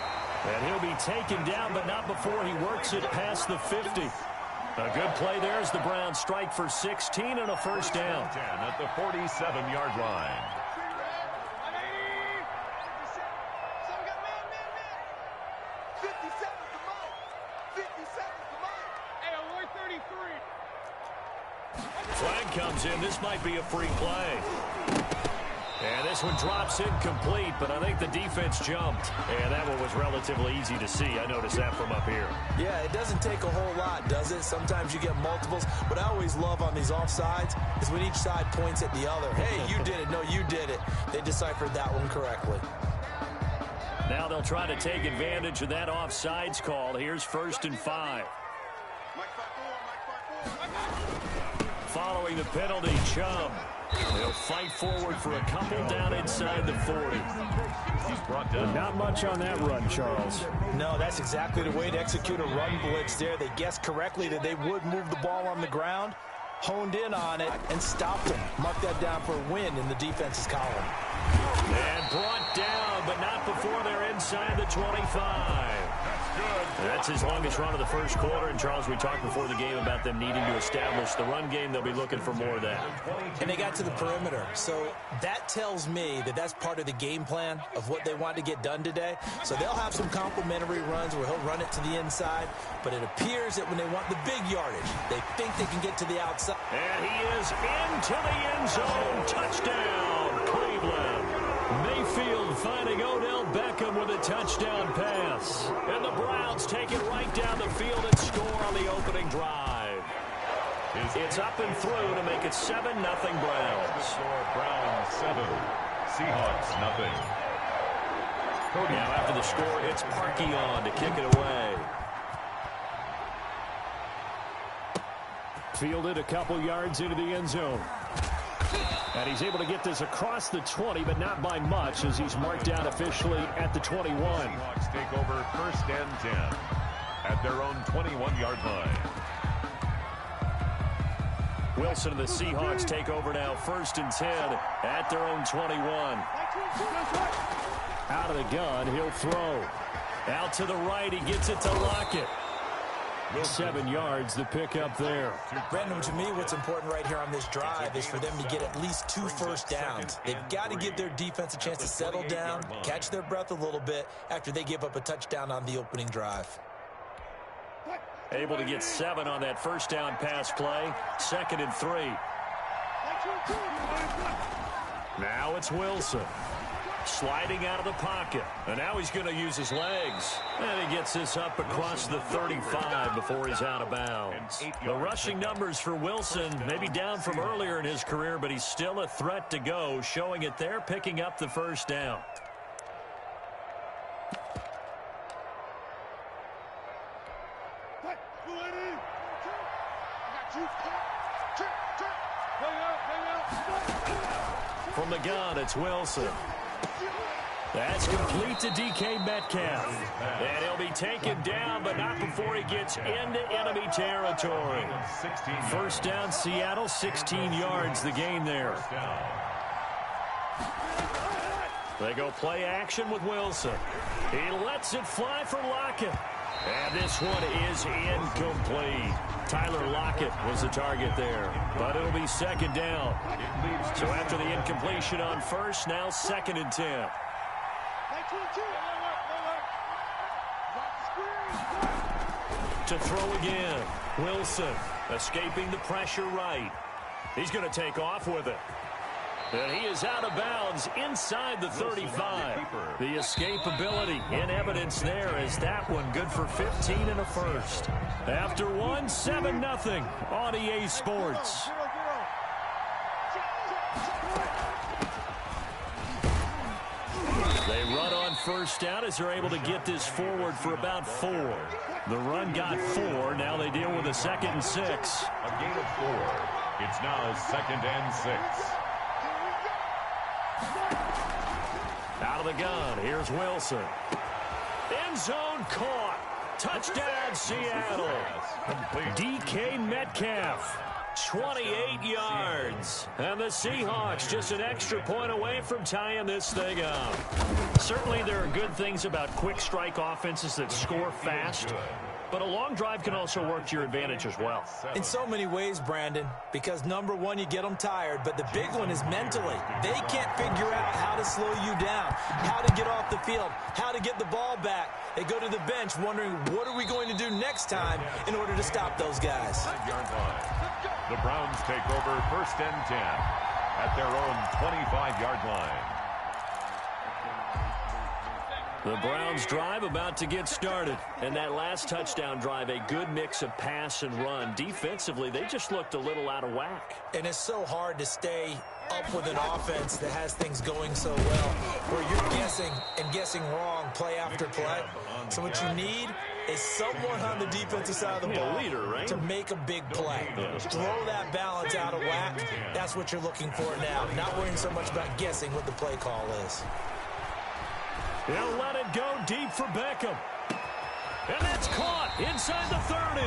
And he'll be taken down, but not before he works it past the 50. A good play there as the Browns strike for 16 and a first down. 10 at the 47-yard line. Flag comes in. This might be a free play. And this one drops incomplete, but I think the defense jumped. And that one was relatively easy to see. I noticed that from up here. Yeah, it doesn't take a whole lot, does it? Sometimes you get multiples. What I always love on these offsides is when each side points at the other. Hey, you did it. No, you did it. They deciphered that one correctly. Now they'll try to take advantage of that offsides call. Here's 1st and 5. Following the penalty, Chubb. They'll fight forward for a couple down inside the 40. He's brought down. Not much on that run, Charles. No, that's exactly the way to execute a run blitz there. They guessed correctly that they would move the ball on the ground, honed in on it, and stopped them. Mark that down for a win in the defense's column. And brought down, but not before they're inside the 25. That's his longest run of the first quarter. And, Charles, we talked before the game about them needing to establish the run game. They'll be looking for more of that. And they got to the perimeter. So that tells me that that's part of the game plan of what they want to get done today. So they'll have some complimentary runs where he'll run it to the inside. But it appears that when they want the big yardage, they think they can get to the outside. And he is into the end zone. Touchdown, Cleveland. Mayfield finding Odell Beckham with a touchdown pass. And the Browns take it right down the field and score on the opening drive. It's up and through to make it 7-0 Browns. Browns 7, Seahawks 0. Now after the score, it's Parkey on to kick it away. Fielded a couple yards into the end zone. And he's able to get this across the 20, but not by much, as he's marked out officially at the 21. Seahawks take over 1st and 10 at their own 21-yard line. Wilson and the Seahawks take over now 1st and 10 at their own 21. Out of the gun, he'll throw. Out to the right, he gets it to Lockett. 7 yards, the pickup there. Brandon, to me, what's important right here on this drive is for them to get at least 2 first downs. They've got to give their defense a chance to settle down, catch their breath a little bit after they give up a touchdown on the opening drive. Able to get 7 on that first down pass play. 2nd and 3. Now it's Wilson. Sliding out of the pocket. And now he's going to use his legs. And he gets this up across the 35 before he's out of bounds. The rushing numbers for Wilson may be down from earlier in his career, but he's still a threat to go, showing it there, picking up the first down. From the gun, it's Wilson. That's complete to DK Metcalf. And he'll be taken down, but not before he gets into enemy territory. First down, Seattle, 16 yards, the gain there. They go play action with Wilson. He lets it fly for Lockett. And this one is incomplete. Tyler Lockett was the target there, but it'll be second down. So after the incompletion on first, now 2nd and 10. To throw again. Wilson escaping the pressure right. He's going to take off with it. And he is out of bounds inside the 35. The escapability in evidence there as that one good for 15 and a first. After one, 7-0 on EA Sports. They run on first down as they're able to get this forward for about 4. The run got 4. Now they deal with a 2nd and 6. A gain of 4. It's now 2nd and 6. Out of the gun, here's Wilson. End zone caught. Touchdown, Seattle. DK Metcalf, 28 yards. And the Seahawks just an extra point away from tying this thing up. Certainly there are good things about quick strike offenses that score fast. But a long drive can also work to your advantage as well. In so many ways, Brandon, because number one, you get them tired, but the big one is mentally. They can't figure out how to slow you down, how to get off the field, how to get the ball back. They go to the bench wondering, what are we going to do next time in order to stop those guys? The Browns take over 1st and 10 at their own 25-yard line. The Browns drive about to get started. And that last touchdown drive, a good mix of pass and run. Defensively, they just looked a little out of whack. And it's so hard to stay up with an offense that has things going so well, where you're guessing and guessing wrong play after play. So what you need is someone on the defensive side of the ball to make a big play. Throw that balance out of whack. That's what you're looking for now. Not worrying so much about guessing what the play call is. He'll let it go deep for Beckham. And that's caught inside the 30.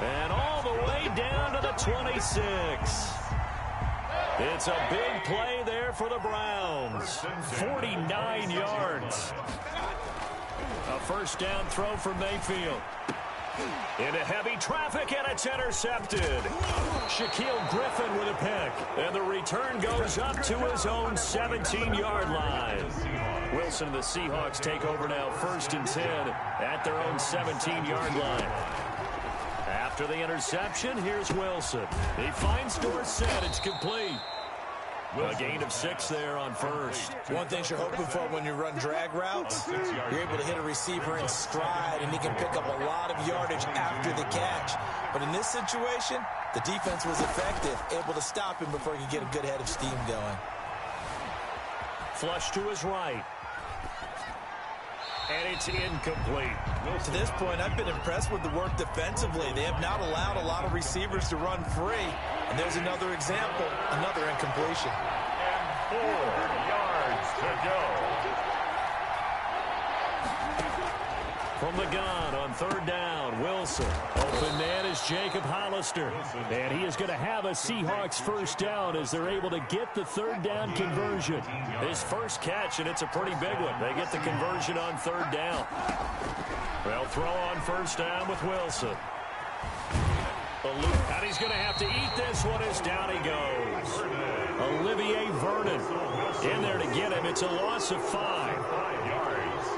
And all the way down to the 26. It's a big play there for the Browns. 49 yards. A first down throw for Mayfield. Into heavy traffic, and it's intercepted. Shaquille Griffin with a pick. And the return goes up to his own 17-yard line. Wilson and the Seahawks take over now 1st and 10 at their own 17-yard line. After the interception, here's Wilson. He finds Dorsett. It's complete. A gain of 6 there on first. One thing you're hoping for when you run drag routes, you're able to hit a receiver in stride, and he can pick up a lot of yardage after the catch. But in this situation, the defense was effective, able to stop him before he could get a good head of steam going. Flush to his right. And it's incomplete. To this point, I've been impressed with the work defensively. They have not allowed a lot of receivers to run free. And there's another example, another incompletion. And 4 yards to go. From the gun on 3rd down, Wilson. Open man is Jacob Hollister. And he is going to have a Seahawks first down as they're able to get the 3rd down conversion. His first catch, and it's a pretty big one. They get the conversion on 3rd down. They'll throw on first down with Wilson. And he's going to have to eat this one as down he goes. Olivier Vernon in there to get him. It's a loss of 5. 5 yards.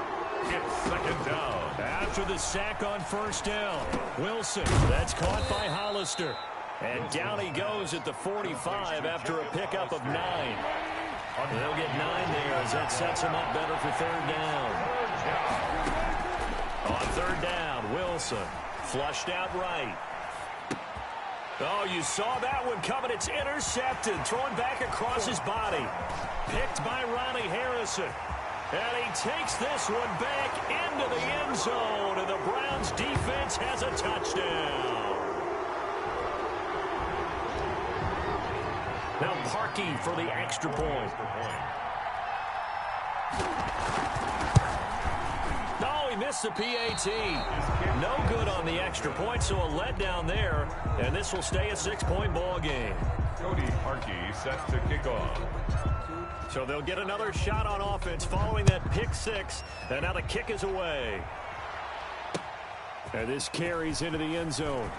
It's 2nd down. After the sack on first down, Wilson, that's caught by Hollister. And down he goes at the 45 after a pickup of 9. They'll get 9 there as that sets them up better for third down. On third down, Wilson flushed out right. Oh, you saw that one coming. It's intercepted. Thrown back across his body. Picked by Ronnie Harrison. And he takes this one back into the end zone. And the Browns defense has a touchdown. Now Parkey for the extra point. Oh, he missed the PAT. No good on the extra point, so a letdown there. And this will stay a 6-point ball game. Cody Parkey set to kick off. So they'll get another shot on offense following that pick 6. And now the kick is away. And this carries into the end zone.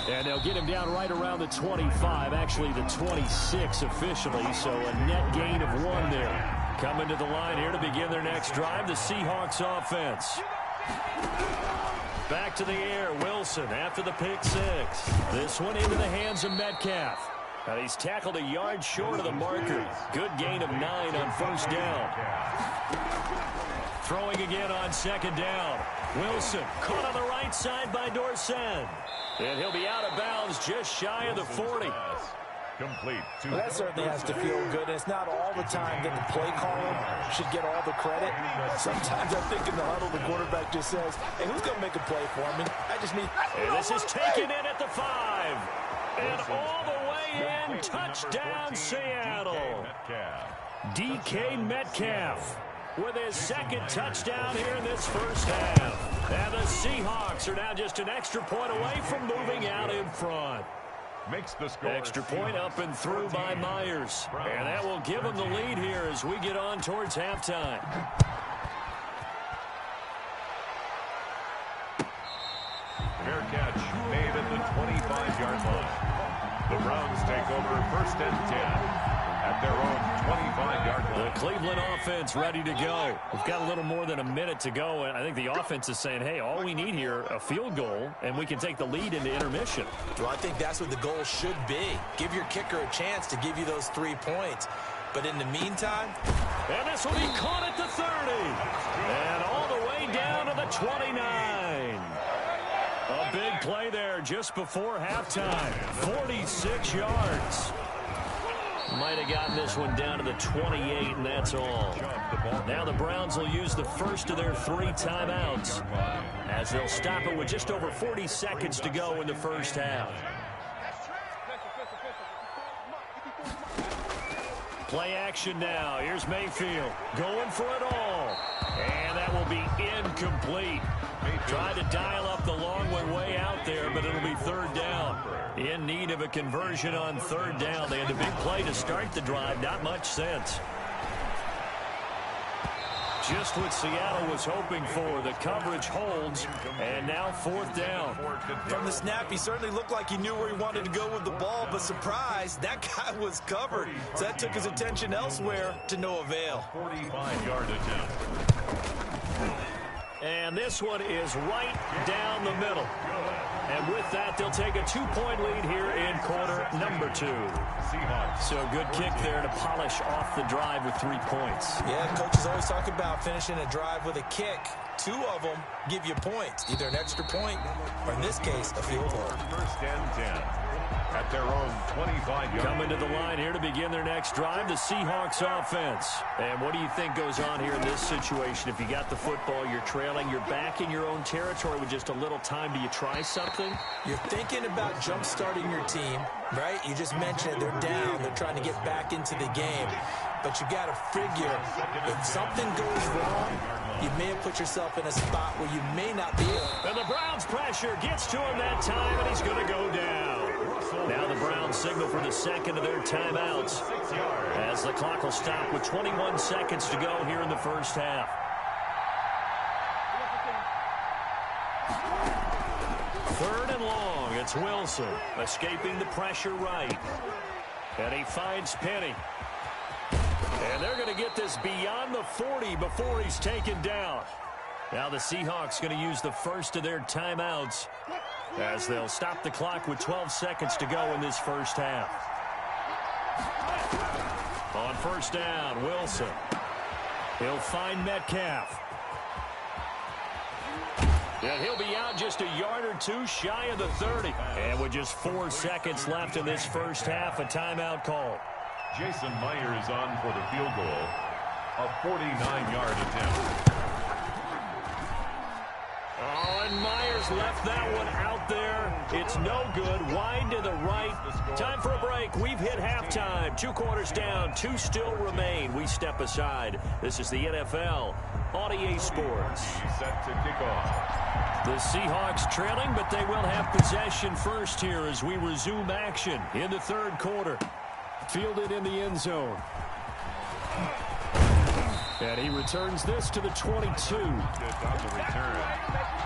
And they'll get him down right around the 25, actually the 26 officially, so a net gain of 1 there. Coming to the line here to begin their next drive, the Seahawks offense. Back to the air, Wilson after the pick 6. This one into the hands of Metcalf. He's tackled a yard short of the marker. Good gain of 9 on first down. Throwing again on second down. Wilson caught on the right side by Dorsett. And he'll be out of bounds just shy of the 40. Complete. Well, that certainly has to feel good. And it's not all the time that the play caller should get all the credit. Sometimes I think in the huddle, the quarterback just says, hey, who's going to make a play for me? I just need... And this is taken in at the 5. And all the way in. Touchdown, Seattle. DK Metcalf with his second touchdown here in this first half. And the Seahawks are now just an extra point away from moving out in front. Makes the score. Extra point up and through by Myers. And that will give them the lead here as we get on towards halftime. Fair catch made at the 25-yard line. The Browns take over first and 10. At their own 25-yard line. The Cleveland offense ready to go. We've got a little more than a minute to go, and I think the offense is saying, hey, all we need here, a field goal, and we can take the lead into intermission. Well, I think that's what the goal should be. Give your kicker a chance to give you those 3 points. But in the meantime... And this will be caught at the 30. And all the way down to the 29. A big play there just before halftime. 46 yards. Might have gotten this one down to the 28, and that's all. Now the Browns will use the first of their 3 timeouts as they'll stop it with just over 40 seconds to go in the first half. Play action now. Here's Mayfield going for it all. And that will be incomplete. Tried to dial up the long one way out there, but it'll be third down. In need of a conversion on third down. They had a big play to start the drive. Not much sense. Just what Seattle was hoping for. The coverage holds, and now fourth down. From the snap, he certainly looked like he knew where he wanted to go with the ball, but surprise, that guy was covered. So that took his attention elsewhere to no avail. 45-yard attempt. And this one is right down the middle. And with that, they'll take a 2-point lead here in quarter number 2. So good kick there to polish off the drive with 3 points. Yeah, coaches always talk about finishing a drive with a kick. 2 of them give you points, either an extra point or, in this case, a field goal. First and 10. At their own 25-yard. Coming to the line here to begin their next drive, the Seahawks offense. And what do you think goes on here in this situation? If you got the football, you're trailing, you're back in your own territory with just a little time. Do you try something? You're thinking about jump-starting your team, right? You just mentioned it. They're down. They're trying to get back into the game. But you got to figure, if something goes wrong, you may have put yourself in a spot where you may not be able. And the Browns pressure gets to him that time, and he's going to go down. Now the Browns signal for the second of their timeouts as the clock will stop with 21 seconds to go here in the first half. Third and long. It's Wilson escaping the pressure right. And he finds Penny. And they're going to get this beyond the 40 before he's taken down. Now the Seahawks going to use the first of their timeouts as they'll stop the clock with 12 seconds to go in this first half. On first down, Wilson. He'll find Metcalf. And he'll be out just a yard or two shy of the 30. And with just 4 seconds left in this first half, a timeout call. Jason Myers on for the field goal. A 49-yard attempt. Oh, and Myers left that one out there. It's no good. Wide to the right. Time for a break. We've hit halftime. 2 quarters down. 2 still remain. We step aside. This is the NFL on EA Sports. Set to kick off. The Seahawks trailing, but they will have possession first here as we resume action in the third quarter. Fielded in the end zone. And he returns this to the 22. On the return.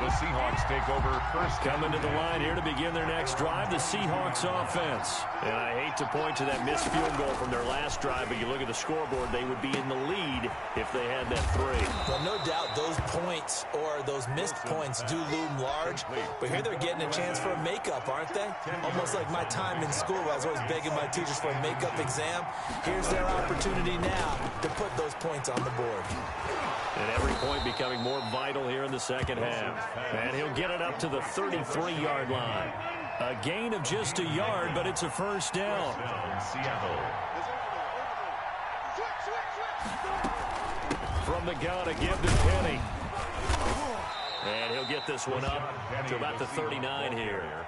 The Seahawks take over first. Coming to the line here to begin their next drive, the Seahawks offense. And I hate to point to that missed field goal from their last drive, but you look at the scoreboard, they would be in the lead if they had that 3. Well, no doubt those points or those missed points do loom large, but here they're getting a chance for a makeup, aren't they? Almost like my time in school, I was always begging my teachers for a makeup exam. Here's their opportunity now to put those points on the board. And every point becoming more vital here in the second half. And he'll get it up to the 33-yard line. A gain of just a yard, but it's a first down. Seattle. From the gun, a give to Penny. And he'll get this one up to about the 39 here.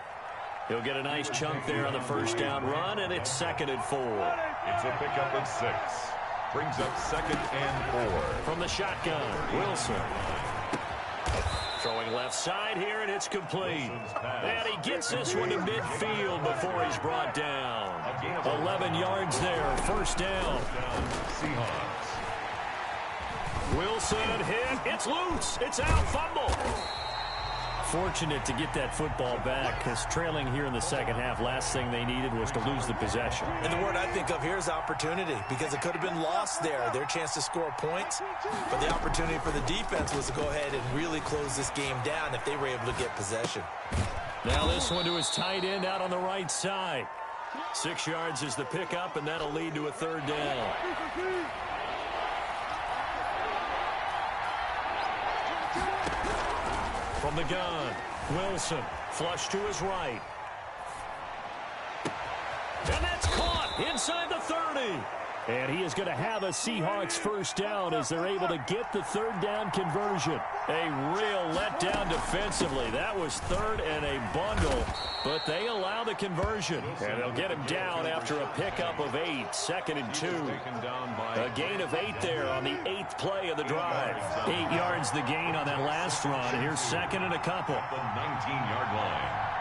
He'll get a nice chunk there on the first down run, and it's 2nd and 4. It's a pickup of 6. Brings up 2nd and 4. From the shotgun, Wilson. Throwing left side here, and it's complete. And he gets this one to midfield before he's brought down. 11 yards there, first down. Seahawks. Wilson hit. It's loose. It's out. Fumble. Fortunate to get that football back because trailing here in the second half, last thing they needed was to lose the possession. And the word I think of here is opportunity, because it could have been lost there, their chance to score points. But the opportunity for the defense was to go ahead and really close this game down if they were able to get possession. Now this one to his tight end out on the right side. 6 yards is the pickup, and that'll lead to a third down. From the gun, Wilson, flush to his right. And that's caught inside the 30. And he is going to have a Seahawks first down as they're able to get the third down conversion. A real letdown defensively. That was 3rd and a bundle, but they allow the conversion. And they'll get him down after a pickup of 8, 2nd and 2. A gain of 8 there on the 8th play of the drive. 8 yards the gain on that last run. Here's 2nd and a couple. The 19-yard line.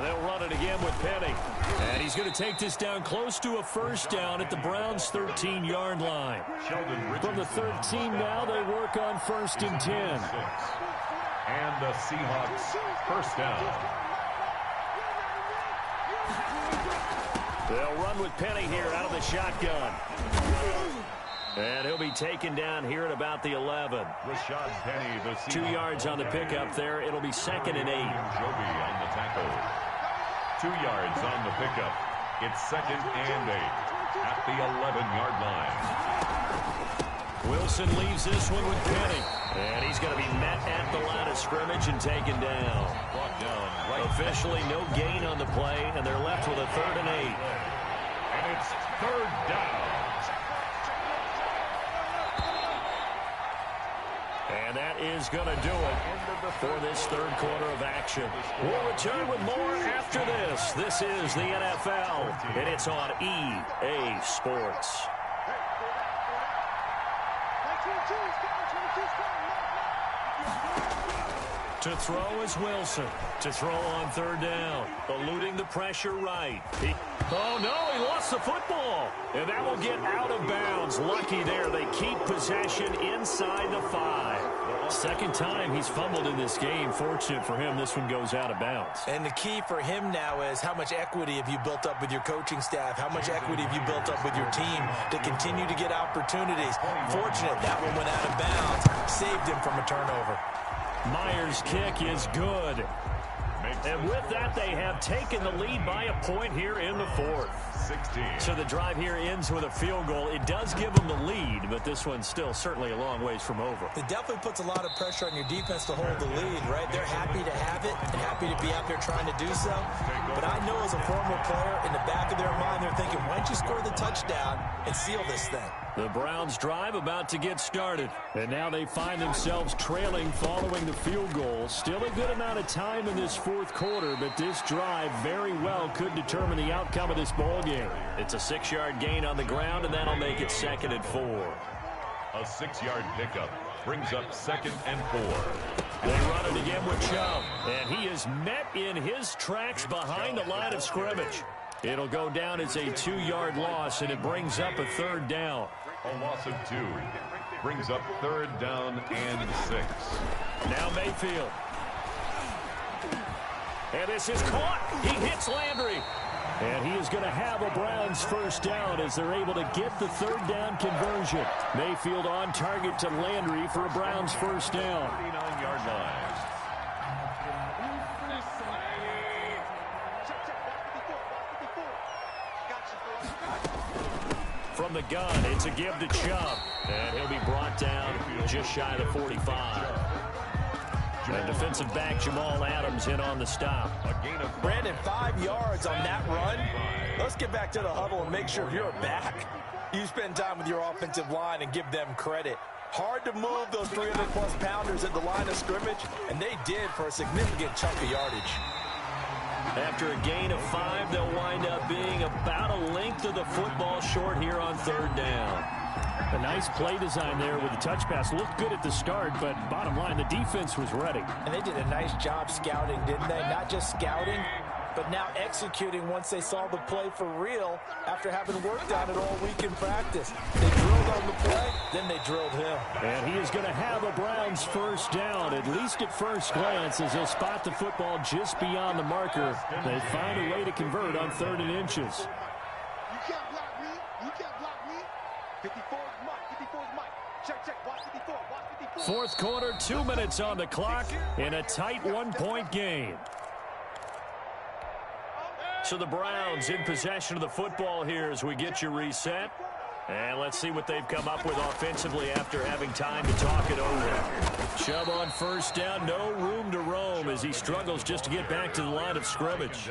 They'll run it again with Penny. And he's going to take this down close to a first down at the Browns' 13-yard line. From the 13 now, they work on 1st and 10. And the Seahawks first down. They'll run with Penny here out of the shotgun. And he'll be taken down here at about the 11. Rashad Penny, the Seahawks. 2 yards on the pickup there. It'll be 2nd and 8. Joby on the tackle. 2 yards on the pickup. It's 2nd and 8 at the 11-yard line. Wilson leaves this one with Penny. And he's going to be met at the line of scrimmage and taken down. Brought down right. Officially no gain on the play, and they're left with a 3rd and 8. And it's 3rd down. And that is going to do it for this third quarter of action. We'll return with more after this. This is the NFL, and it's on EA Sports. To throw is Wilson. To throw on 3rd down. Eluding the pressure right. Oh, no, he lost the football. And that will get out of bounds. Lucky there. They keep possession inside the 5. Second time he's fumbled in this game. Fortunate for him, this one goes out of bounds. And the key for him now is how much equity have you built up with your coaching staff? How much equity have you built up with your team to continue to get opportunities? Fortunate that one went out of bounds. Saved him from a turnover. Myers' kick is good. And with that, they have taken the lead by a point here in the fourth. 16. So the drive here ends with a field goal. It does give them the lead, but this one's still certainly a long ways from over. It definitely puts a lot of pressure on your defense to hold the lead, right? They're happy to have it and happy to be out there trying to do so. But I know as a former player, in the back of their mind, they're thinking, why don't you score the touchdown and seal this thing? The Browns drive about to get started. And now they find themselves trailing following the field goal. Still a good amount of time in this fourth quarter, but this drive very well could determine the outcome of this ball game. It's a 6-yard gain on the ground, and that'll make it 2nd and 4. A 6-yard pickup brings up 2nd and 4. They run it again with Chubb, and he is met in his tracks behind the line of scrimmage. It'll go down as a 2-yard loss, and it brings up a 3rd down. A loss of 2 brings up 3rd down and 6. Now Mayfield. And this is caught. He hits Landry. And he is going to have a Browns first down as they're able to get the 3rd down conversion. Mayfield on target to Landry for a Browns first down. 39-yard line. From the gun, it's a give to Chubb. And he'll be brought down just shy of the 45. And defensive back Jamal Adams in on the stop. Brandon, 5 yards on that run. Let's get back to the huddle and make sure you're back. You spend time with your offensive line and give them credit. Hard to move those 300-plus pounders at the line of scrimmage, and they did for a significant chunk of yardage. After a gain of 5, they'll wind up being about a length of the football short here on 3rd down. A nice play design there with the touch pass. Looked good at the start, but bottom line, the defense was ready. And they did a nice job scouting, didn't they? Not just scouting, but now executing once they saw the play for real after having worked on it all week in practice. They drilled on the play, then they drilled him. And he is going to have a Browns first down, at least at first glance, as he'll spot the football just beyond the marker. They find a way to convert on 3rd and inches. You can't block me. You can't block me. 54 is Mike. 54 is Mike. Check. Watch 54. Watch 54. Fourth quarter, 2 minutes on the clock in a tight 1-point game. So the Browns in possession of the football here as we get you reset. And let's see what they've come up with offensively after having time to talk it over. Chubb on first down, no room to roam as he struggles just to get back to the line of scrimmage.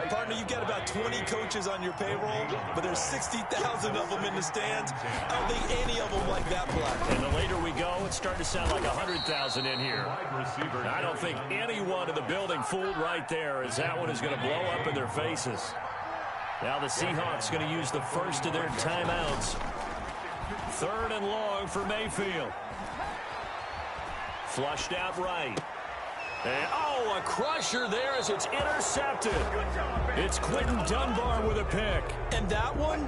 Partner, you've got about 20 coaches on your payroll, but there's 60,000 of them in the stands. I don't think any of them like that play. And the later we go, it's starting to sound like 100,000 in here. I don't think anyone in the building fooled right there, as that one is going to blow up in their faces. Now the Seahawks going to use the first of their timeouts. 3rd and long for Mayfield. Flushed out right. And, a crusher there as it's intercepted. It's Quentin Dunbar with a pick. And that one,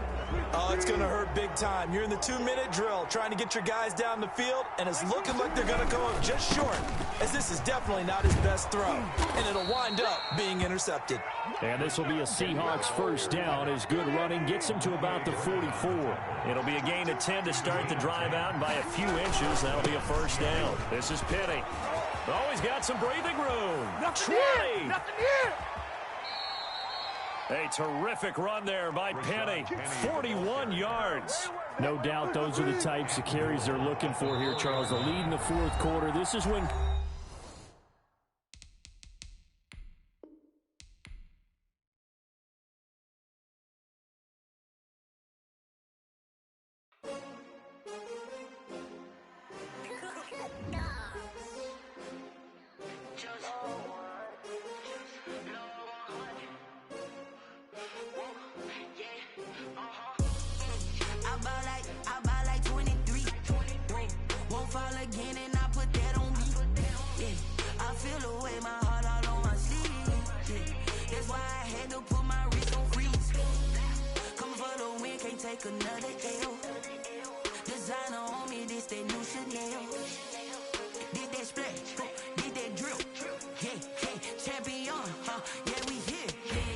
it's going to hurt big time. You're in the 2-minute drill trying to get your guys down the field, and it's looking like they're going to go up just short, as this is definitely not his best throw. And it'll wind up being intercepted. And this will be a Seahawks first down as good running gets him to about the 44. It'll be a gain of 10 to start the drive out, and by a few inches, that'll be a first down. This is Penny. Oh, he's got some breathing room. Nothing here. Nothing here. A terrific run there by Penny. 41 yards. No doubt those are the types of carries they're looking for here, Charles. The lead in the fourth quarter. This is when... Another L. Designer on me, this that new Chanel. Did that splash, did that drill. Yeah, champion, yeah, we here.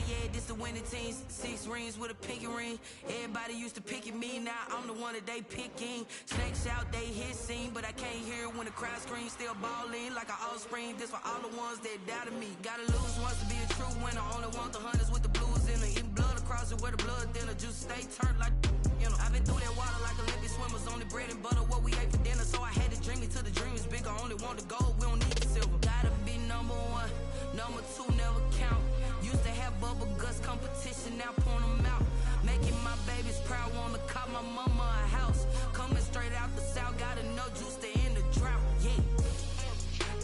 Yeah, this the win. winning teams, 6 rings with a pinky ring. Everybody used to pick at me, now I'm the one that they picking. Snakes out, they hit scene, but I can't hear when the crowd screams. Still balling like an offspring. This for all the ones that doubted me. Gotta lose once to be a true winner. Only want the hunters with the blues in it. Eating blood across it where the blood thinner. Juice stay turned like, you know. I've been through that water like Olympic swimmers. Only bread and butter, what we ate for dinner. So I had to dream it till the dream is bigger. Only want the gold, we don't need the silver. Gotta be number 1, number 2 never count. Used to have bubble guts competition, now point them out. Making my babies proud, wanna cop my mama a house. Coming straight out the south, got enough juice to end the drought. Yeah,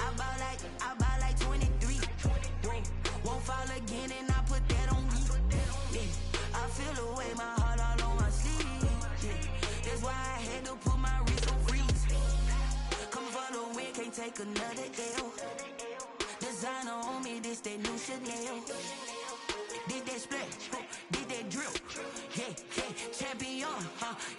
I buy like 23. Won't fall again, and I put that on me. Yeah, I feel the way, my heart all on my sleeve. Yeah, that's why I had to put my wrist on freeze. Coming for the win, can't take another L. Designer on me, this that new Chanel. Did that split, did that drill. Yeah, champion,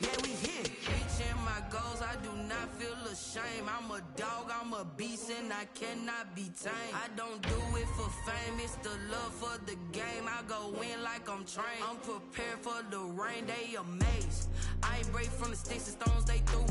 yeah, we here. Reaching my goals, I do not feel ashamed. I'm a dog, I'm a beast, and I cannot be tamed. I don't do it for fame, it's the love for the game. I go in like I'm trained. I'm prepared for the rain, they amazed. I ain't break from the sticks and stones they threw.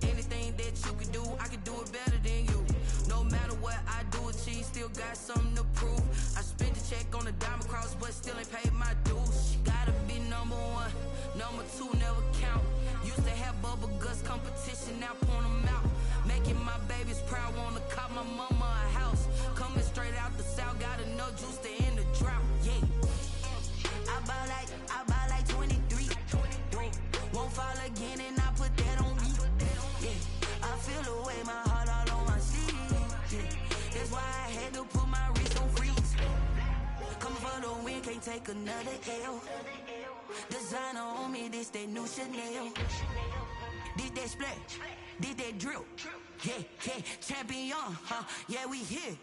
Anything that you can do, I can do it better than you. No matter what I do, achieve, still got something to prove. I spent the check on the diamond cross, but still ain't paid my dues. Gotta be number 1, number 2 never count. Used to have bubble guts competition, now point them out. Making my babies proud, wanna cop my mama a house. Coming straight out the south, got enough juice to end the drought. Yeah, I buy like 23. Won't fall again, and I put that on me. Yeah, I feel the way, my heart all on my sleeve. Yeah, that's why I had to put my wrist on freeze. Coming for the win, can't take another L. Designer on me, this that new Chanel. Did that split, did that drill. Yeah, champion, yeah, we here.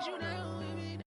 You down, baby.